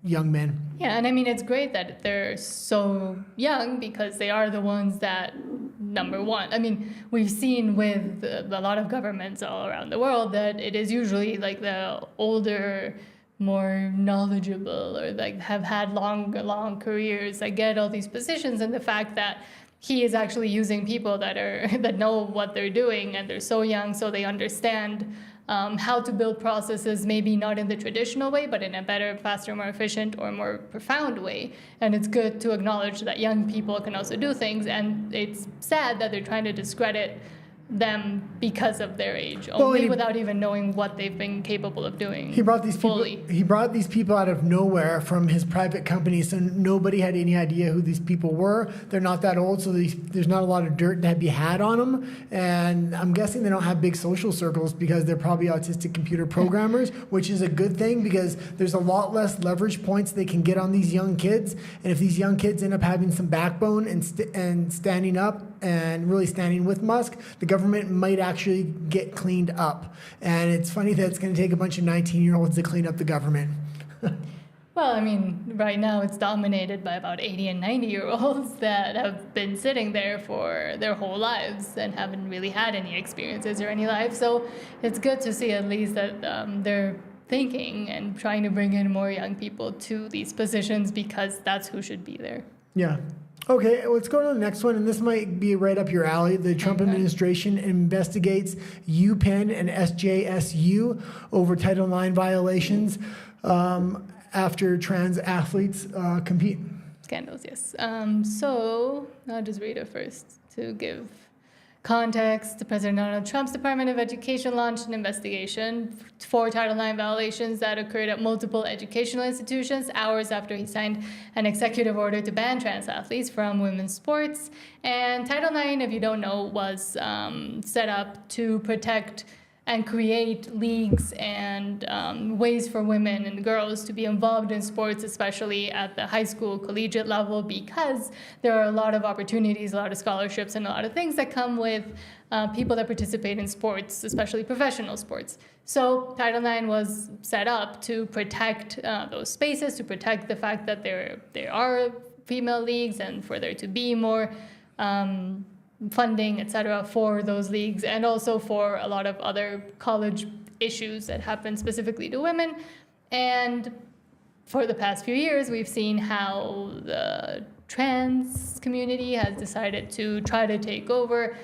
young men. Yeah, and I mean, it's great that they're so young because they are the ones that, number one, I mean, we've seen with a lot of governments all around the world that it is usually like the older, more knowledgeable, or like have had long careers that get all these positions. And the fact that he is actually using people that know what they're doing, and they're so young, so they understand how to build processes, maybe not in the traditional way, but in a better, faster, more efficient, or more profound way. And it's good to acknowledge that young people can also do things. And it's sad that they're trying to discredit them because of their age, Well, only he- without even knowing what they've been capable of doing. He brought these people. fully. He brought these people out of nowhere from his private company, so nobody had any idea who these people were. They're not that old, so there's not a lot of dirt to be had on them. And I'm guessing they don't have big social circles because they're probably autistic computer programmers, which is a good thing because there's a lot less leverage points they can get on these young kids. And if these young kids end up having some backbone and standing up and really standing with Musk, the government might actually get cleaned up. And it's funny that it's going to take a bunch of 19-year-olds to clean up the government. Well, I mean, right now it's dominated by about 80 and 90-year-olds that have been sitting there for their whole lives and haven't really had any experiences or any life. So it's good to see at least that they're thinking and trying to bring in more young people to these positions because that's who should be there. Yeah. Okay, let's go to the next one, and this might be right up your alley. The Trump administration investigates UPenn and SJSU over Title IX violations after trans athletes compete. Scandals, yes. So I'll just read it first to give context. President Donald Trump's Department of Education launched an investigation for Title IX violations that occurred at multiple educational institutions hours after he signed an executive order to ban trans athletes from women's sports. And Title IX, if you don't know, was set up to protect and create leagues and ways for women and girls to be involved in sports, especially at the high school, collegiate level, because there are a lot of opportunities, a lot of scholarships, and a lot of things that come with people that participate in sports, especially professional sports. So Title IX was set up to protect those spaces, to protect the fact that there are female leagues and for there to be more funding, etc., for those leagues, and also for a lot of other college issues that happen specifically to women. And for the past few years, we've seen how the trans community has decided to try to take over,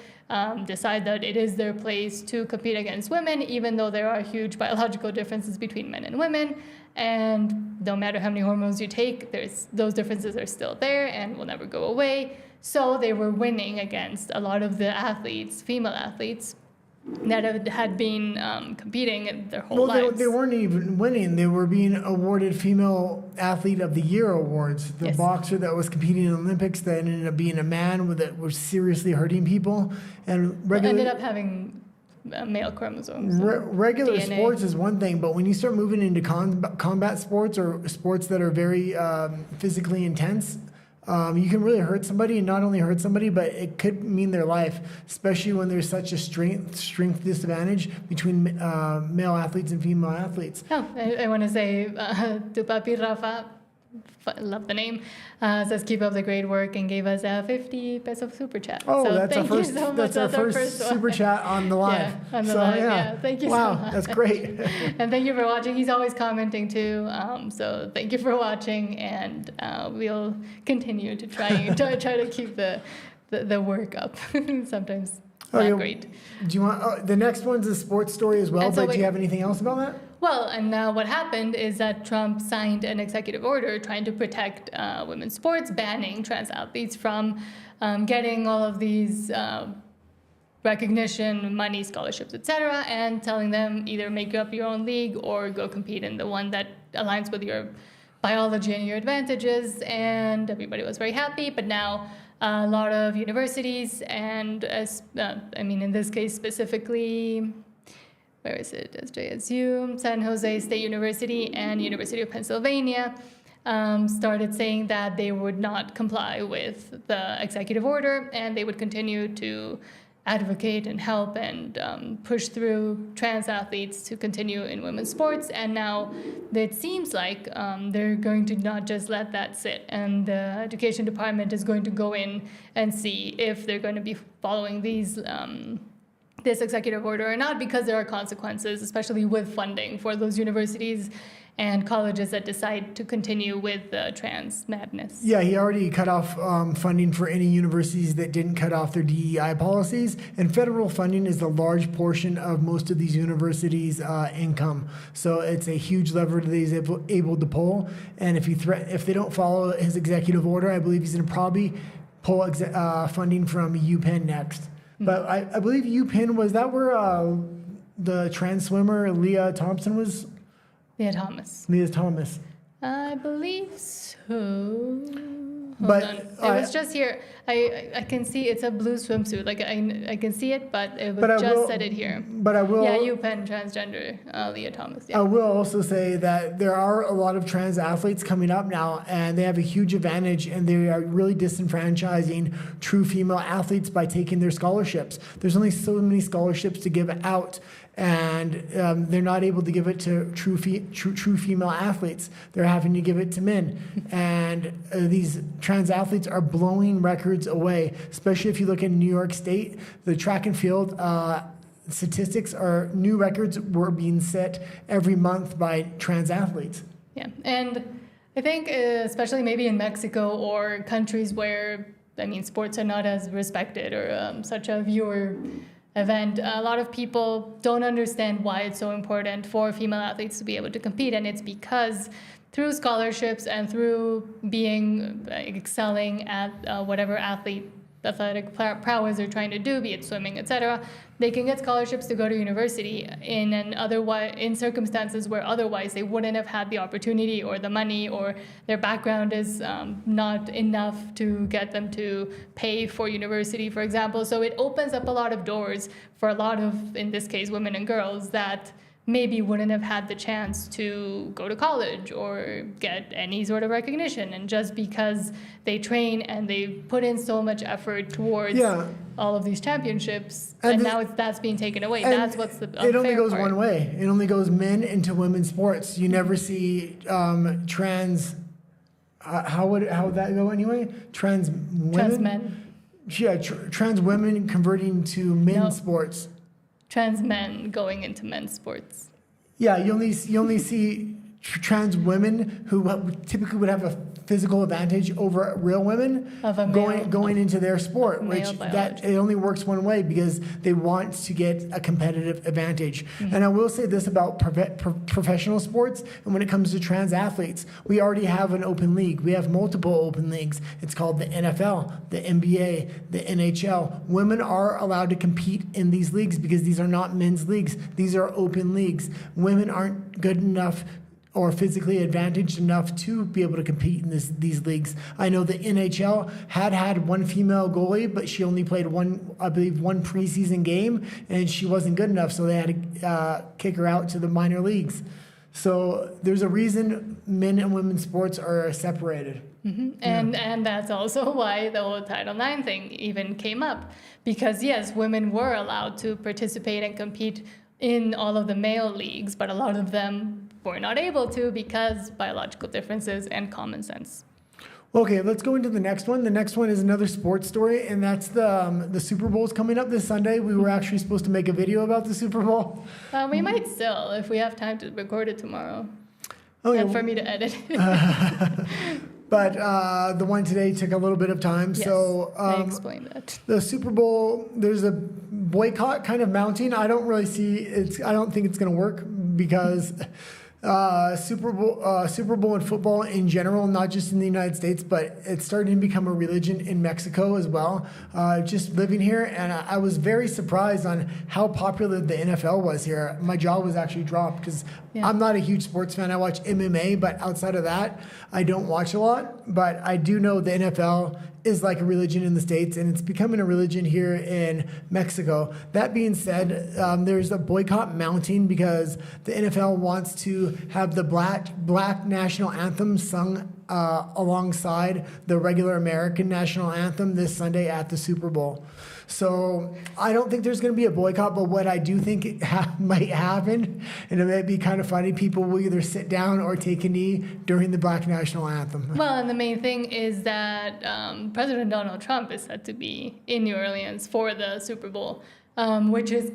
decide that it is their place to compete against women, even though there are huge biological differences between men and women. And no matter how many hormones you take, those differences are still there and will never go away. So they were winning against a lot of the athletes, female athletes, that had been competing their whole lives. They weren't even winning. They were being awarded Female Athlete of the Year awards. The boxer that was competing in the Olympics that ended up being a man that was seriously hurting people. And ended up having male chromosomes. Regular DNA. sports is one thing, but when you start moving into combat sports or sports that are very physically intense, you can really hurt somebody, and not only hurt somebody, but it could mean their life, especially when there's such a strength disadvantage between male athletes and female athletes. Oh, I want to say to Papi Rafa, love the name, says keep up the great work and gave us a 50 peso super chat. Oh, so that's thank our first. You so much. That's our first super chat on the live. Yeah, on the live. Yeah, thank you. Wow, so much. that's great. And thank you for watching. He's always commenting too. So thank you for watching, and we'll continue to try to keep the work up. Sometimes not great. Do you want the next one's a sports story as well? And so but do you have anything else about that? Well, and now what happened is that Trump signed an executive order trying to protect women's sports, banning trans athletes from getting all of these recognition, money, scholarships, etc., and telling them either make up your own league or go compete in the one that aligns with your biology and your advantages. And everybody was very happy, but now a lot of universities and, in this case specifically, where is it? SJSU, San Jose State University, and University of Pennsylvania started saying that they would not comply with the executive order, and they would continue to advocate and help and push through trans athletes to continue in women's sports. And now it seems like they're going to not just let that sit, and the education department is going to go in and see if they're going to be following this executive order or not, because there are consequences, especially with funding for those universities and colleges that decide to continue with the trans madness. Yeah, he already cut off funding for any universities that didn't cut off their DEI policies, and federal funding is a large portion of most of these universities' income. So it's a huge lever that he's able to pull, and if they don't follow his executive order, I believe he's going to probably pull funding from UPenn next. But I believe UPenn, was that where the trans swimmer Leah Thompson was? Leah Thomas. Leah Thomas. I believe so. Hold But on. It was just here. I can see it's a blue swimsuit. Like I can see it, but it was just said it here. But I will. Yeah, UPenn transgender Leah Thomas. Yeah. I will also say that there are a lot of trans athletes coming up now, and they have a huge advantage, and they are really disenfranchising true female athletes by taking their scholarships. There's only so many scholarships to give out, and they're not able to give it to true female athletes. They're having to give it to men, and these trans athletes are blowing records away. Especially if you look in New York State, the track and field statistics are new records were being set every month by trans athletes. Yeah, and I think especially maybe in Mexico or countries where sports are not as respected or such a viewer event, a lot of people don't understand why it's so important for female athletes to be able to compete, and it's because through scholarships and through excelling at whatever athletic prowess they're trying to do, be it swimming, etc., they can get scholarships to go to university in circumstances where otherwise they wouldn't have had the opportunity or the money, or their background is not enough to get them to pay for university, for example. So it opens up a lot of doors for a lot of, in this case, women and girls that maybe wouldn't have had the chance to go to college or get any sort of recognition. And just because they train and they put in so much effort towards all of these championships, and now that's being taken away. That's what's the unfair It only goes part. one way. It only goes men into women's sports. You never see trans. How would that go anyway? Trans women. Trans men. Yeah, trans women converting to men's sports. Trans men going into men's sports. Yeah, you only see trans women who typically would have a physical advantage over real women going into their sport, which that it only works one way because they want to get a competitive advantage. Mm-hmm. And I will say this about professional sports, and when it comes to trans athletes, we already have an open league. We have multiple open leagues. It's called the NFL, the NBA, the NHL. Women are allowed to compete in these leagues because these are not men's leagues. These are open leagues. Women aren't good enough or physically advantaged enough to be able to compete in these leagues. I know the NHL had one female goalie, but she only played one preseason game, and she wasn't good enough, so they had to kick her out to the minor leagues. So there's a reason men and women's sports are separated. Mm-hmm. And that's also why the whole Title IX thing even came up. Because yes, women were allowed to participate and compete in all of the male leagues, but a lot of them were not able to because biological differences and common sense. Okay, let's go into the next one. The next one is another sports story, and that's the Super Bowl's coming up this Sunday. We were actually supposed to make a video about the Super Bowl. We might still, if we have time to record it tomorrow. Okay. And for me to edit. But the one today took a little bit of time. Yes, so I explained that. The Super Bowl, there's a boycott kind of mounting. I don't really see it. I don't think it's going to work because Super Bowl and football in general, not just in the United States, but it's starting to become a religion in Mexico as well. Just living here, and I was very surprised on how popular the NFL was here. My jaw was actually dropped because I'm not a huge sports fan. I watch MMA, but outside of that, I don't watch a lot. But I do know the NFL is like a religion in the States, and it's becoming a religion here in Mexico. That being said, there's a boycott mounting because the NFL wants to have the black national anthem sung alongside the regular American national anthem this Sunday at the Super Bowl. So I don't think there's going to be a boycott, but what I do think might happen, and it might be kind of funny, people will either sit down or take a knee during the black national anthem. Well, and the main thing is that President Donald Trump is said to be in New Orleans for the Super Bowl, which is,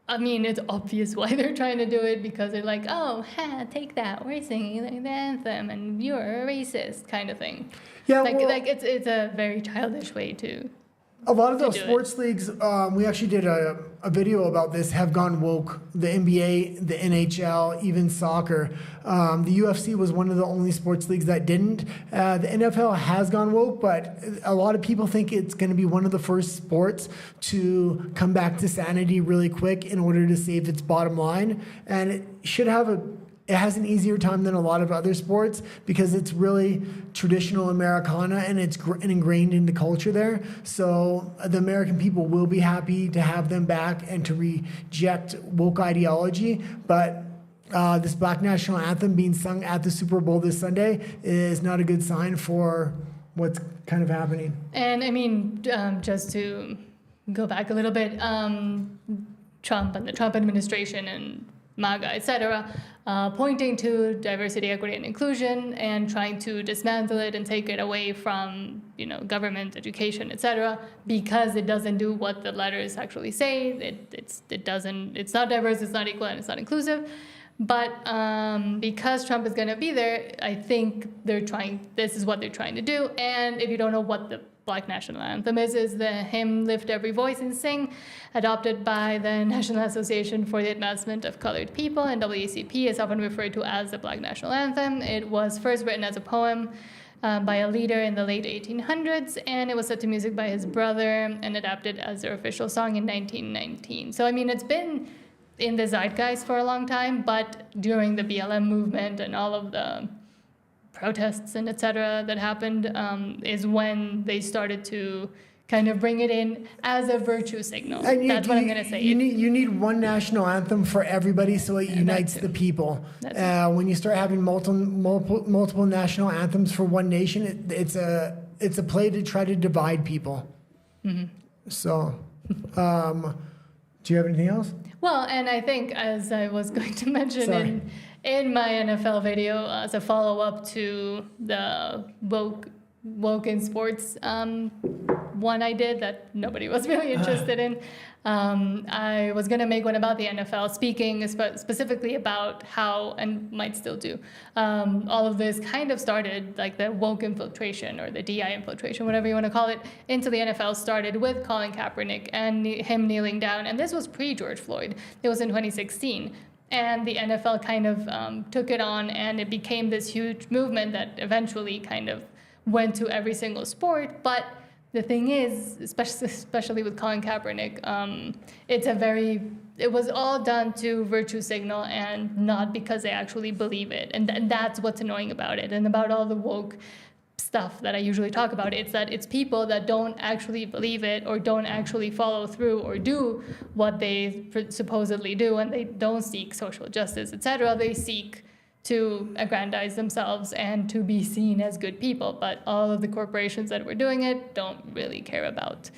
it's obvious why they're trying to do it, because they're like, take that, we're singing the anthem, and you're a racist kind of thing. Yeah, it's a very childish way to A lot of to those do it. sports leagues, we actually did a video about this, have gone woke. The NBA, the NHL, even soccer. The UFC was one of the only sports leagues that didn't. The NFL has gone woke, but a lot of people think it's going to be one of the first sports to come back to sanity really quick in order to save its bottom line. And it should have it has an easier time than a lot of other sports because it's really traditional Americana and it's ingrained into culture there. So the American people will be happy to have them back and to reject woke ideology. But this Black National Anthem being sung at the Super Bowl this Sunday is not a good sign for what's kind of happening. And I mean, just to go back a little bit, Trump and the Trump administration and MAGA, etc., pointing to diversity, equity, and inclusion, and trying to dismantle it and take it away from, government, education, etc., because it doesn't do what the letters actually say. It's not diverse, it's not equal, and it's not inclusive. But because Trump is going to be there, I think this is what they're trying to do. And if you don't know what the Black National Anthem is the hymn Lift Every Voice and Sing, adopted by the National Association for the Advancement of Colored People, and NAACP is often referred to as the Black National Anthem. It was first written as a poem by a leader in the late 1800s, and it was set to music by his brother and adapted as their official song in 1919. So, I mean, it's been in the zeitgeist for a long time, but during the BLM movement and all of the protests and etc. that happened is when they started to kind of bring it in as a virtue signal. That's what I'm going to say. You need one national anthem for everybody so it unites the people. When you start having multiple national anthems for one nation, it's a play to try to divide people. Mm-hmm. So, do you have anything else? Well, and I think, as I was going to mention in my NFL video, as a follow-up to the woke in sports one I did that nobody was really interested in, I was going to make one about the NFL, speaking specifically about how, and might still do, all of this kind of started, like the woke infiltration or the DI infiltration, whatever you want to call it, into the NFL started with Colin Kaepernick and him kneeling down. And this was pre-George Floyd. It was in 2016. And the NFL kind of took it on, and it became this huge movement that eventually kind of went to every single sport. But the thing is, especially with Colin Kaepernick, it was all done to virtue signal and not because they actually believe it. And that's what's annoying about it. And about all the woke stuff that I usually talk about, it's that it's people that don't actually believe it or don't actually follow through or do what they supposedly do, and they don't seek social justice, etc. They seek to aggrandize themselves and to be seen as good people. But all of the corporations that were doing it don't really care about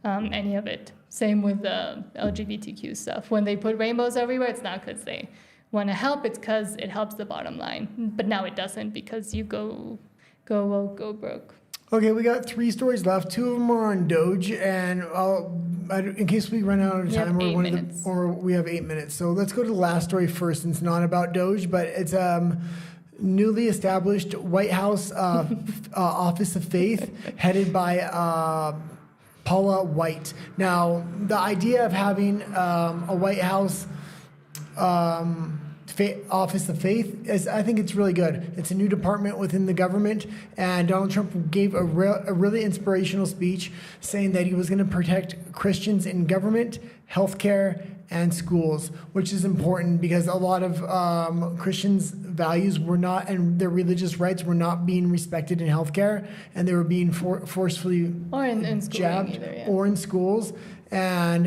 any of it. Same with the LGBTQ stuff. When they put rainbows everywhere, it's not because they want to help, it's because it helps the bottom line. But now it doesn't, because you go broke. Okay, we got 3 stories left. 2 of them are on Doge, and in case we run out of time, or we have 8 minutes. So let's go to the last story first, since it's not about Doge, but it's newly established White House Office of Faith, headed by Paula White. Now, the idea of having a White House Office of Faith I think it's really good. It's a new department within the government, and Donald Trump gave a really inspirational speech saying that he was going to protect Christians in government, healthcare, and schools, which is important because a lot of Christians' values were not, and their religious rights were not being respected in healthcare, and they were being forcefully or in jabbed either, yeah. or in schools. And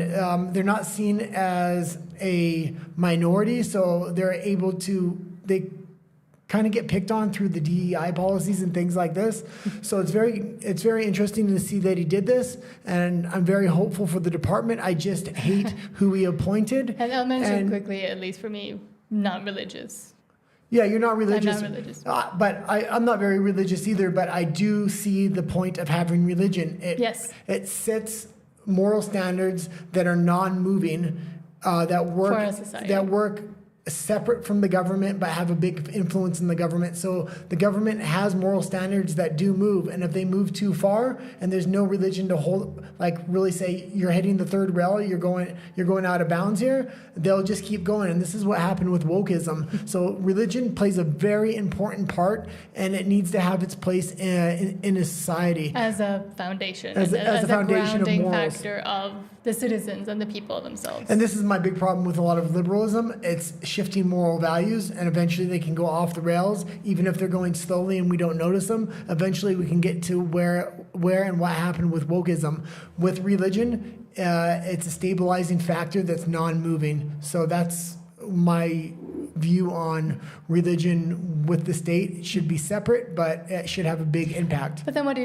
they're not seen as a minority, so they kind of get picked on through the DEI policies and things like this. So it's very interesting to see that he did this, and I'm very hopeful for the department. I just hate who he appointed. And I'll mention quickly, at least for me, not religious. Yeah, you're not religious. I'm not religious. But I'm not very religious either, but I do see the point of having religion. Yes. It sets moral standards that are non-moving, that work separate from the government but have a big influence in the government. So the government has moral standards that do move, and if they move too far and there's no religion to hold, like really say you're hitting the third rail, you're going out of bounds here, they'll just keep going. And this is what happened with wokeism. So religion plays a very important part, and it needs to have its place in a society as a foundation, as a foundation of grounding morals. factor of the citizens and the people themselves. And this is my big problem with a lot of liberalism. It's shifting moral values, and eventually they can go off the rails, even if they're going slowly and we don't notice them. Eventually we can get to where and what happened with wokeism. With religion, it's a stabilizing factor that's non-moving. So that's my view on religion with the state. It should be separate, but it should have a big impact. But then what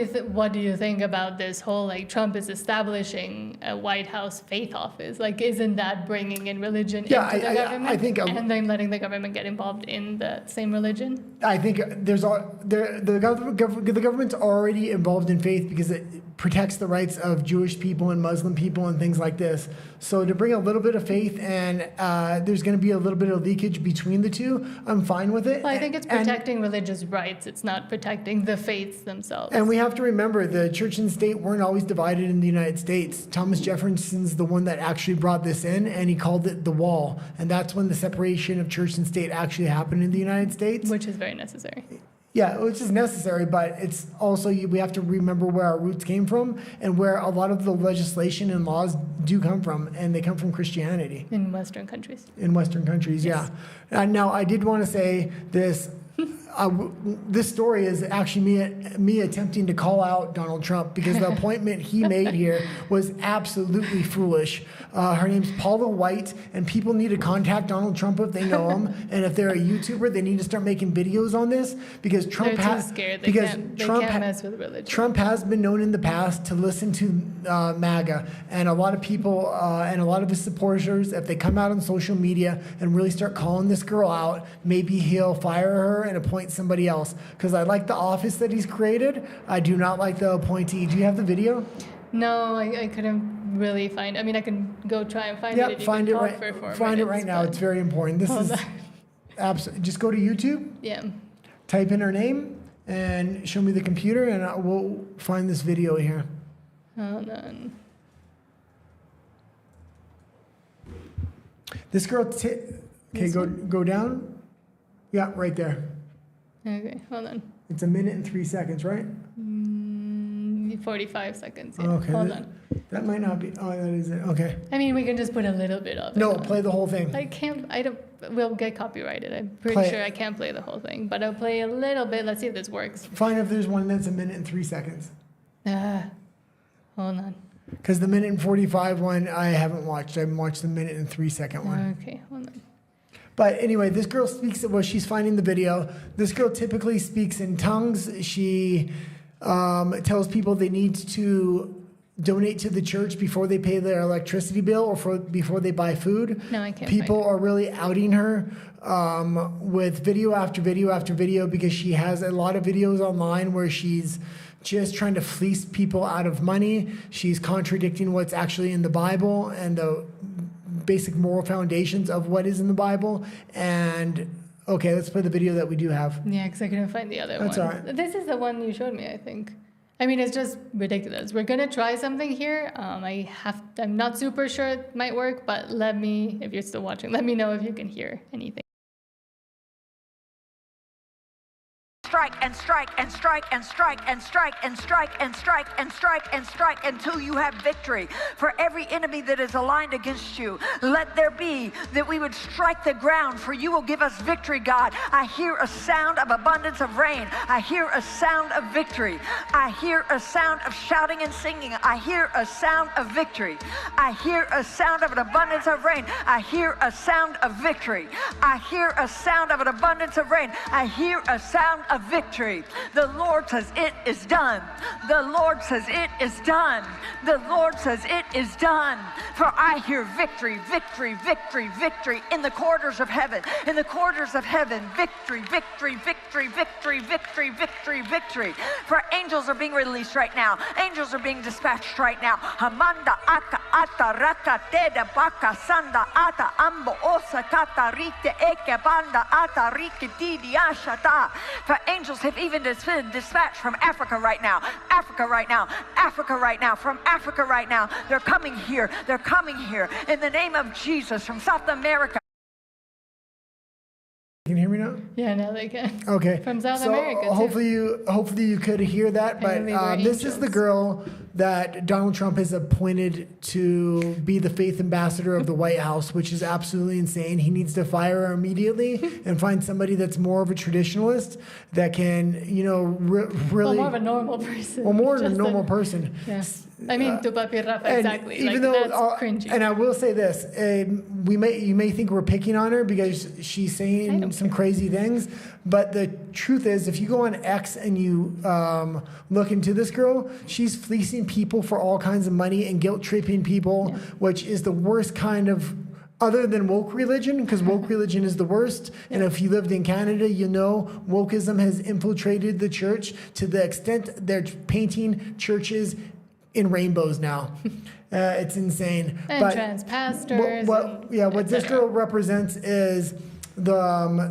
do you think about this whole, like, Trump is establishing a White House faith office? Like, isn't that bringing in religion into the government? I think and then letting the government get involved in the same religion? I think the government's already involved in faith because it protects the rights of Jewish people and Muslim people and things like this. So to bring a little bit of faith and there's going to be a little bit of leakage between the two, I'm fine with it. Well, I think it's protecting religious rights. It's not protecting the faiths themselves. And we have to remember the church and state weren't always divided in the United States. Thomas Jefferson's the one that actually brought this in, and he called it the wall. And that's when the separation of church and state actually happened in the United States. Which is very necessary. Yeah, which is necessary, but it's also, we have to remember where our roots came from and where a lot of the legislation and laws do come from, and they come from Christianity. In Western countries. In Western countries, yes. Yeah. Now, I did want to say this. This story is actually me attempting to call out Donald Trump because the appointment he made here was absolutely foolish. Her name's Paula White, and people need to contact Donald Trump if they know him. And if they're a YouTuber, they need to start making videos on this because Trump They're too scared. They can't mess with religion. Trump has been known in the past to listen to MAGA, and a lot of people and a lot of his supporters, if they come out on social media and really start calling this girl out, maybe he'll fire her and appoint somebody else. Because I like the office that he's created. I do not like the appointee. Do you have the video? No, I couldn't really find. I mean, I can go try and find it. Yeah, find it right. Find it right now. It's very important. This is absolutely. Just go to YouTube. Yeah. Type in her name and show me the computer, and we'll find this video here. Hold on. This girl. Okay, go down. Yeah, right there. Okay, hold on. It's 1 minute and 3 seconds, right? 45 seconds. Yeah. Okay. Hold on. That might not be. Oh, that is it. Okay. I mean, we can just put a little bit of it. No, on. play the whole thing. We'll get copyrighted. I'm pretty sure I can't play the whole thing, but I'll play a little bit. Let's see if this works. Find if there's one that's 1 minute and 3 seconds. Hold on. Because the 1 minute and 45 one I haven't watched. I haven't watched the 1 minute and 3 second one. Okay, hold on. But anyway, this girl speaks, well, she's finding the video. This girl typically speaks in tongues. She tells people they need to donate to the church before they pay their electricity bill or before they buy food. No, I can't. People are really outing her with video after video after video because she has a lot of videos online where she's just trying to fleece people out of money. She's contradicting what's actually in the Bible and the basic moral foundations of what is in the Bible. And okay, let's play the video that we do have. Yeah, because I couldn't find the other one. That's all right. This is the one you showed me, I think. I mean, it's just ridiculous. We're gonna try something here. I'm not super sure it might work, but if you're still watching, let me know if you can hear anything. Strike and strike and strike and strike and strike and strike and strike and strike and strike until you have victory. For every enemy that is aligned against you, let there be that we would strike the ground, for you will give us victory, God. I hear a sound of abundance of rain. I hear a sound of victory. I hear a sound of shouting and singing. I hear a sound of victory. I hear a sound of an abundance of rain. I hear a sound of victory. I hear a sound of an abundance of rain. I hear a sound of victory. The Lord says it is done. The Lord says it is done. The Lord says it is done. For I hear victory, victory, victory, victory in the corridors of heaven. In the corridors of heaven, victory, victory, victory, victory, victory, victory, victory. For angels are being released right now. Angels are being dispatched right now. Hamanda aka ata rakate da baka sanda ata ambo osa kata rite eke banda ata rikiti diashata. For angels have even been dispatched from Africa right now. Africa right now. Africa right now. From Africa right now. They're coming here. They're coming here. In the name of Jesus, from South America. Can you hear me now? Yeah, now they can. Okay. From South so America, too. Hopefully you could hear that. But this is the girl that Donald Trump has appointed to be the faith ambassador of the White House, which is absolutely insane. He needs to fire her immediately and find somebody that's more of a traditionalist that can, really... Well, more of a normal person. Well, more of a normal person. Yeah. I mean, tu papi Rafa, exactly. Even that's cringy. And I will say this, you may think we're picking on her because she's saying some crazy things, but the truth is, if you go on X and you look into this girl, she's fleecing people for all kinds of money and guilt tripping people, which is the worst kind of, other than woke religion, because woke religion is the worst. And if you lived in Canada, you know wokeism has infiltrated the church to the extent they're painting churches in rainbows now. It's insane. And trans pastors. What this girl represents is the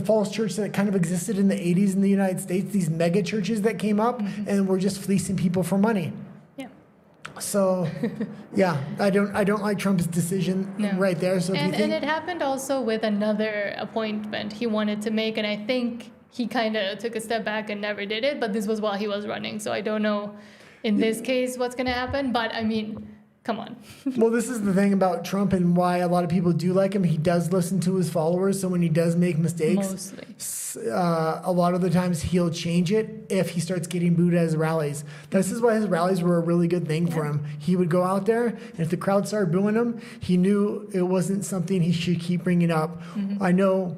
false church that kind of existed in the 80s in the United States, these mega churches that came up and were just fleecing people for money. Yeah. So, I don't like Trump's decision right there. So and it happened also with another appointment he wanted to make, and I think he kind of took a step back and never did it, but this was while he was running, so I don't know in this case what's going to happen, but I mean, come on. Well, this is the thing about Trump and why a lot of people do like him. He does listen to his followers, so when he does make mistakes, a lot of the times he'll change it if he starts getting booed at his rallies. This is why his rallies were a really good thing for him. He would go out there, and if the crowd started booing him, he knew it wasn't something he should keep bringing up. I know...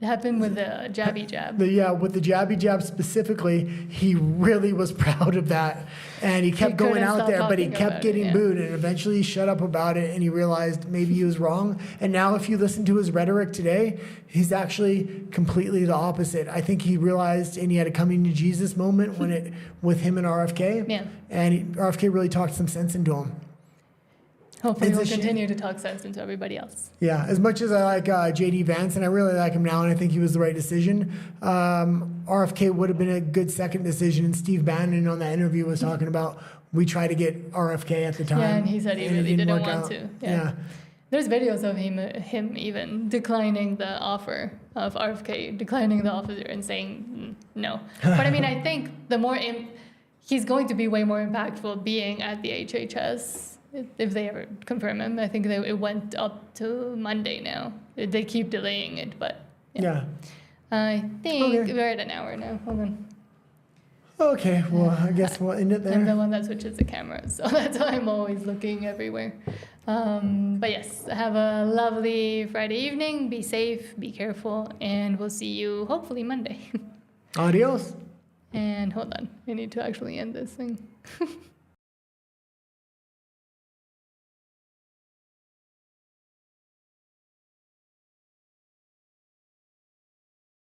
It happened with the jabby jab. With the jabby jab specifically, he really was proud of that. And he kept going out there, but he kept getting booed. And eventually he shut up about it and he realized maybe he was wrong. And now if you listen to his rhetoric today, he's actually completely the opposite. I think he realized and he had a coming to Jesus moment with him and RFK. Yeah. And RFK really talked some sense into him. Hopefully we'll continue to talk sense into everybody else. Yeah, as much as I like J.D. Vance, and I really like him now, and I think he was the right decision, RFK would have been a good second decision, and Steve Bannon on that interview was talking about we tried to get RFK at the time. Yeah, and he said he really didn't want to. Yeah. There's videos of him even declining the offer of RFK, declining the offer and saying no. But I mean, I think the more he's going to be way more impactful being at the HHS. If they ever confirm him. I think it went up to Monday now. They keep delaying it, but yeah. I think we're at an hour now. Hold on. Okay, well, I guess we'll end it there. I'm the one that switches the camera, so that's why I'm always looking everywhere. But yes, have a lovely Friday evening. Be safe, be careful, and we'll see you hopefully Monday. Adios. And hold on, I need to actually end this thing.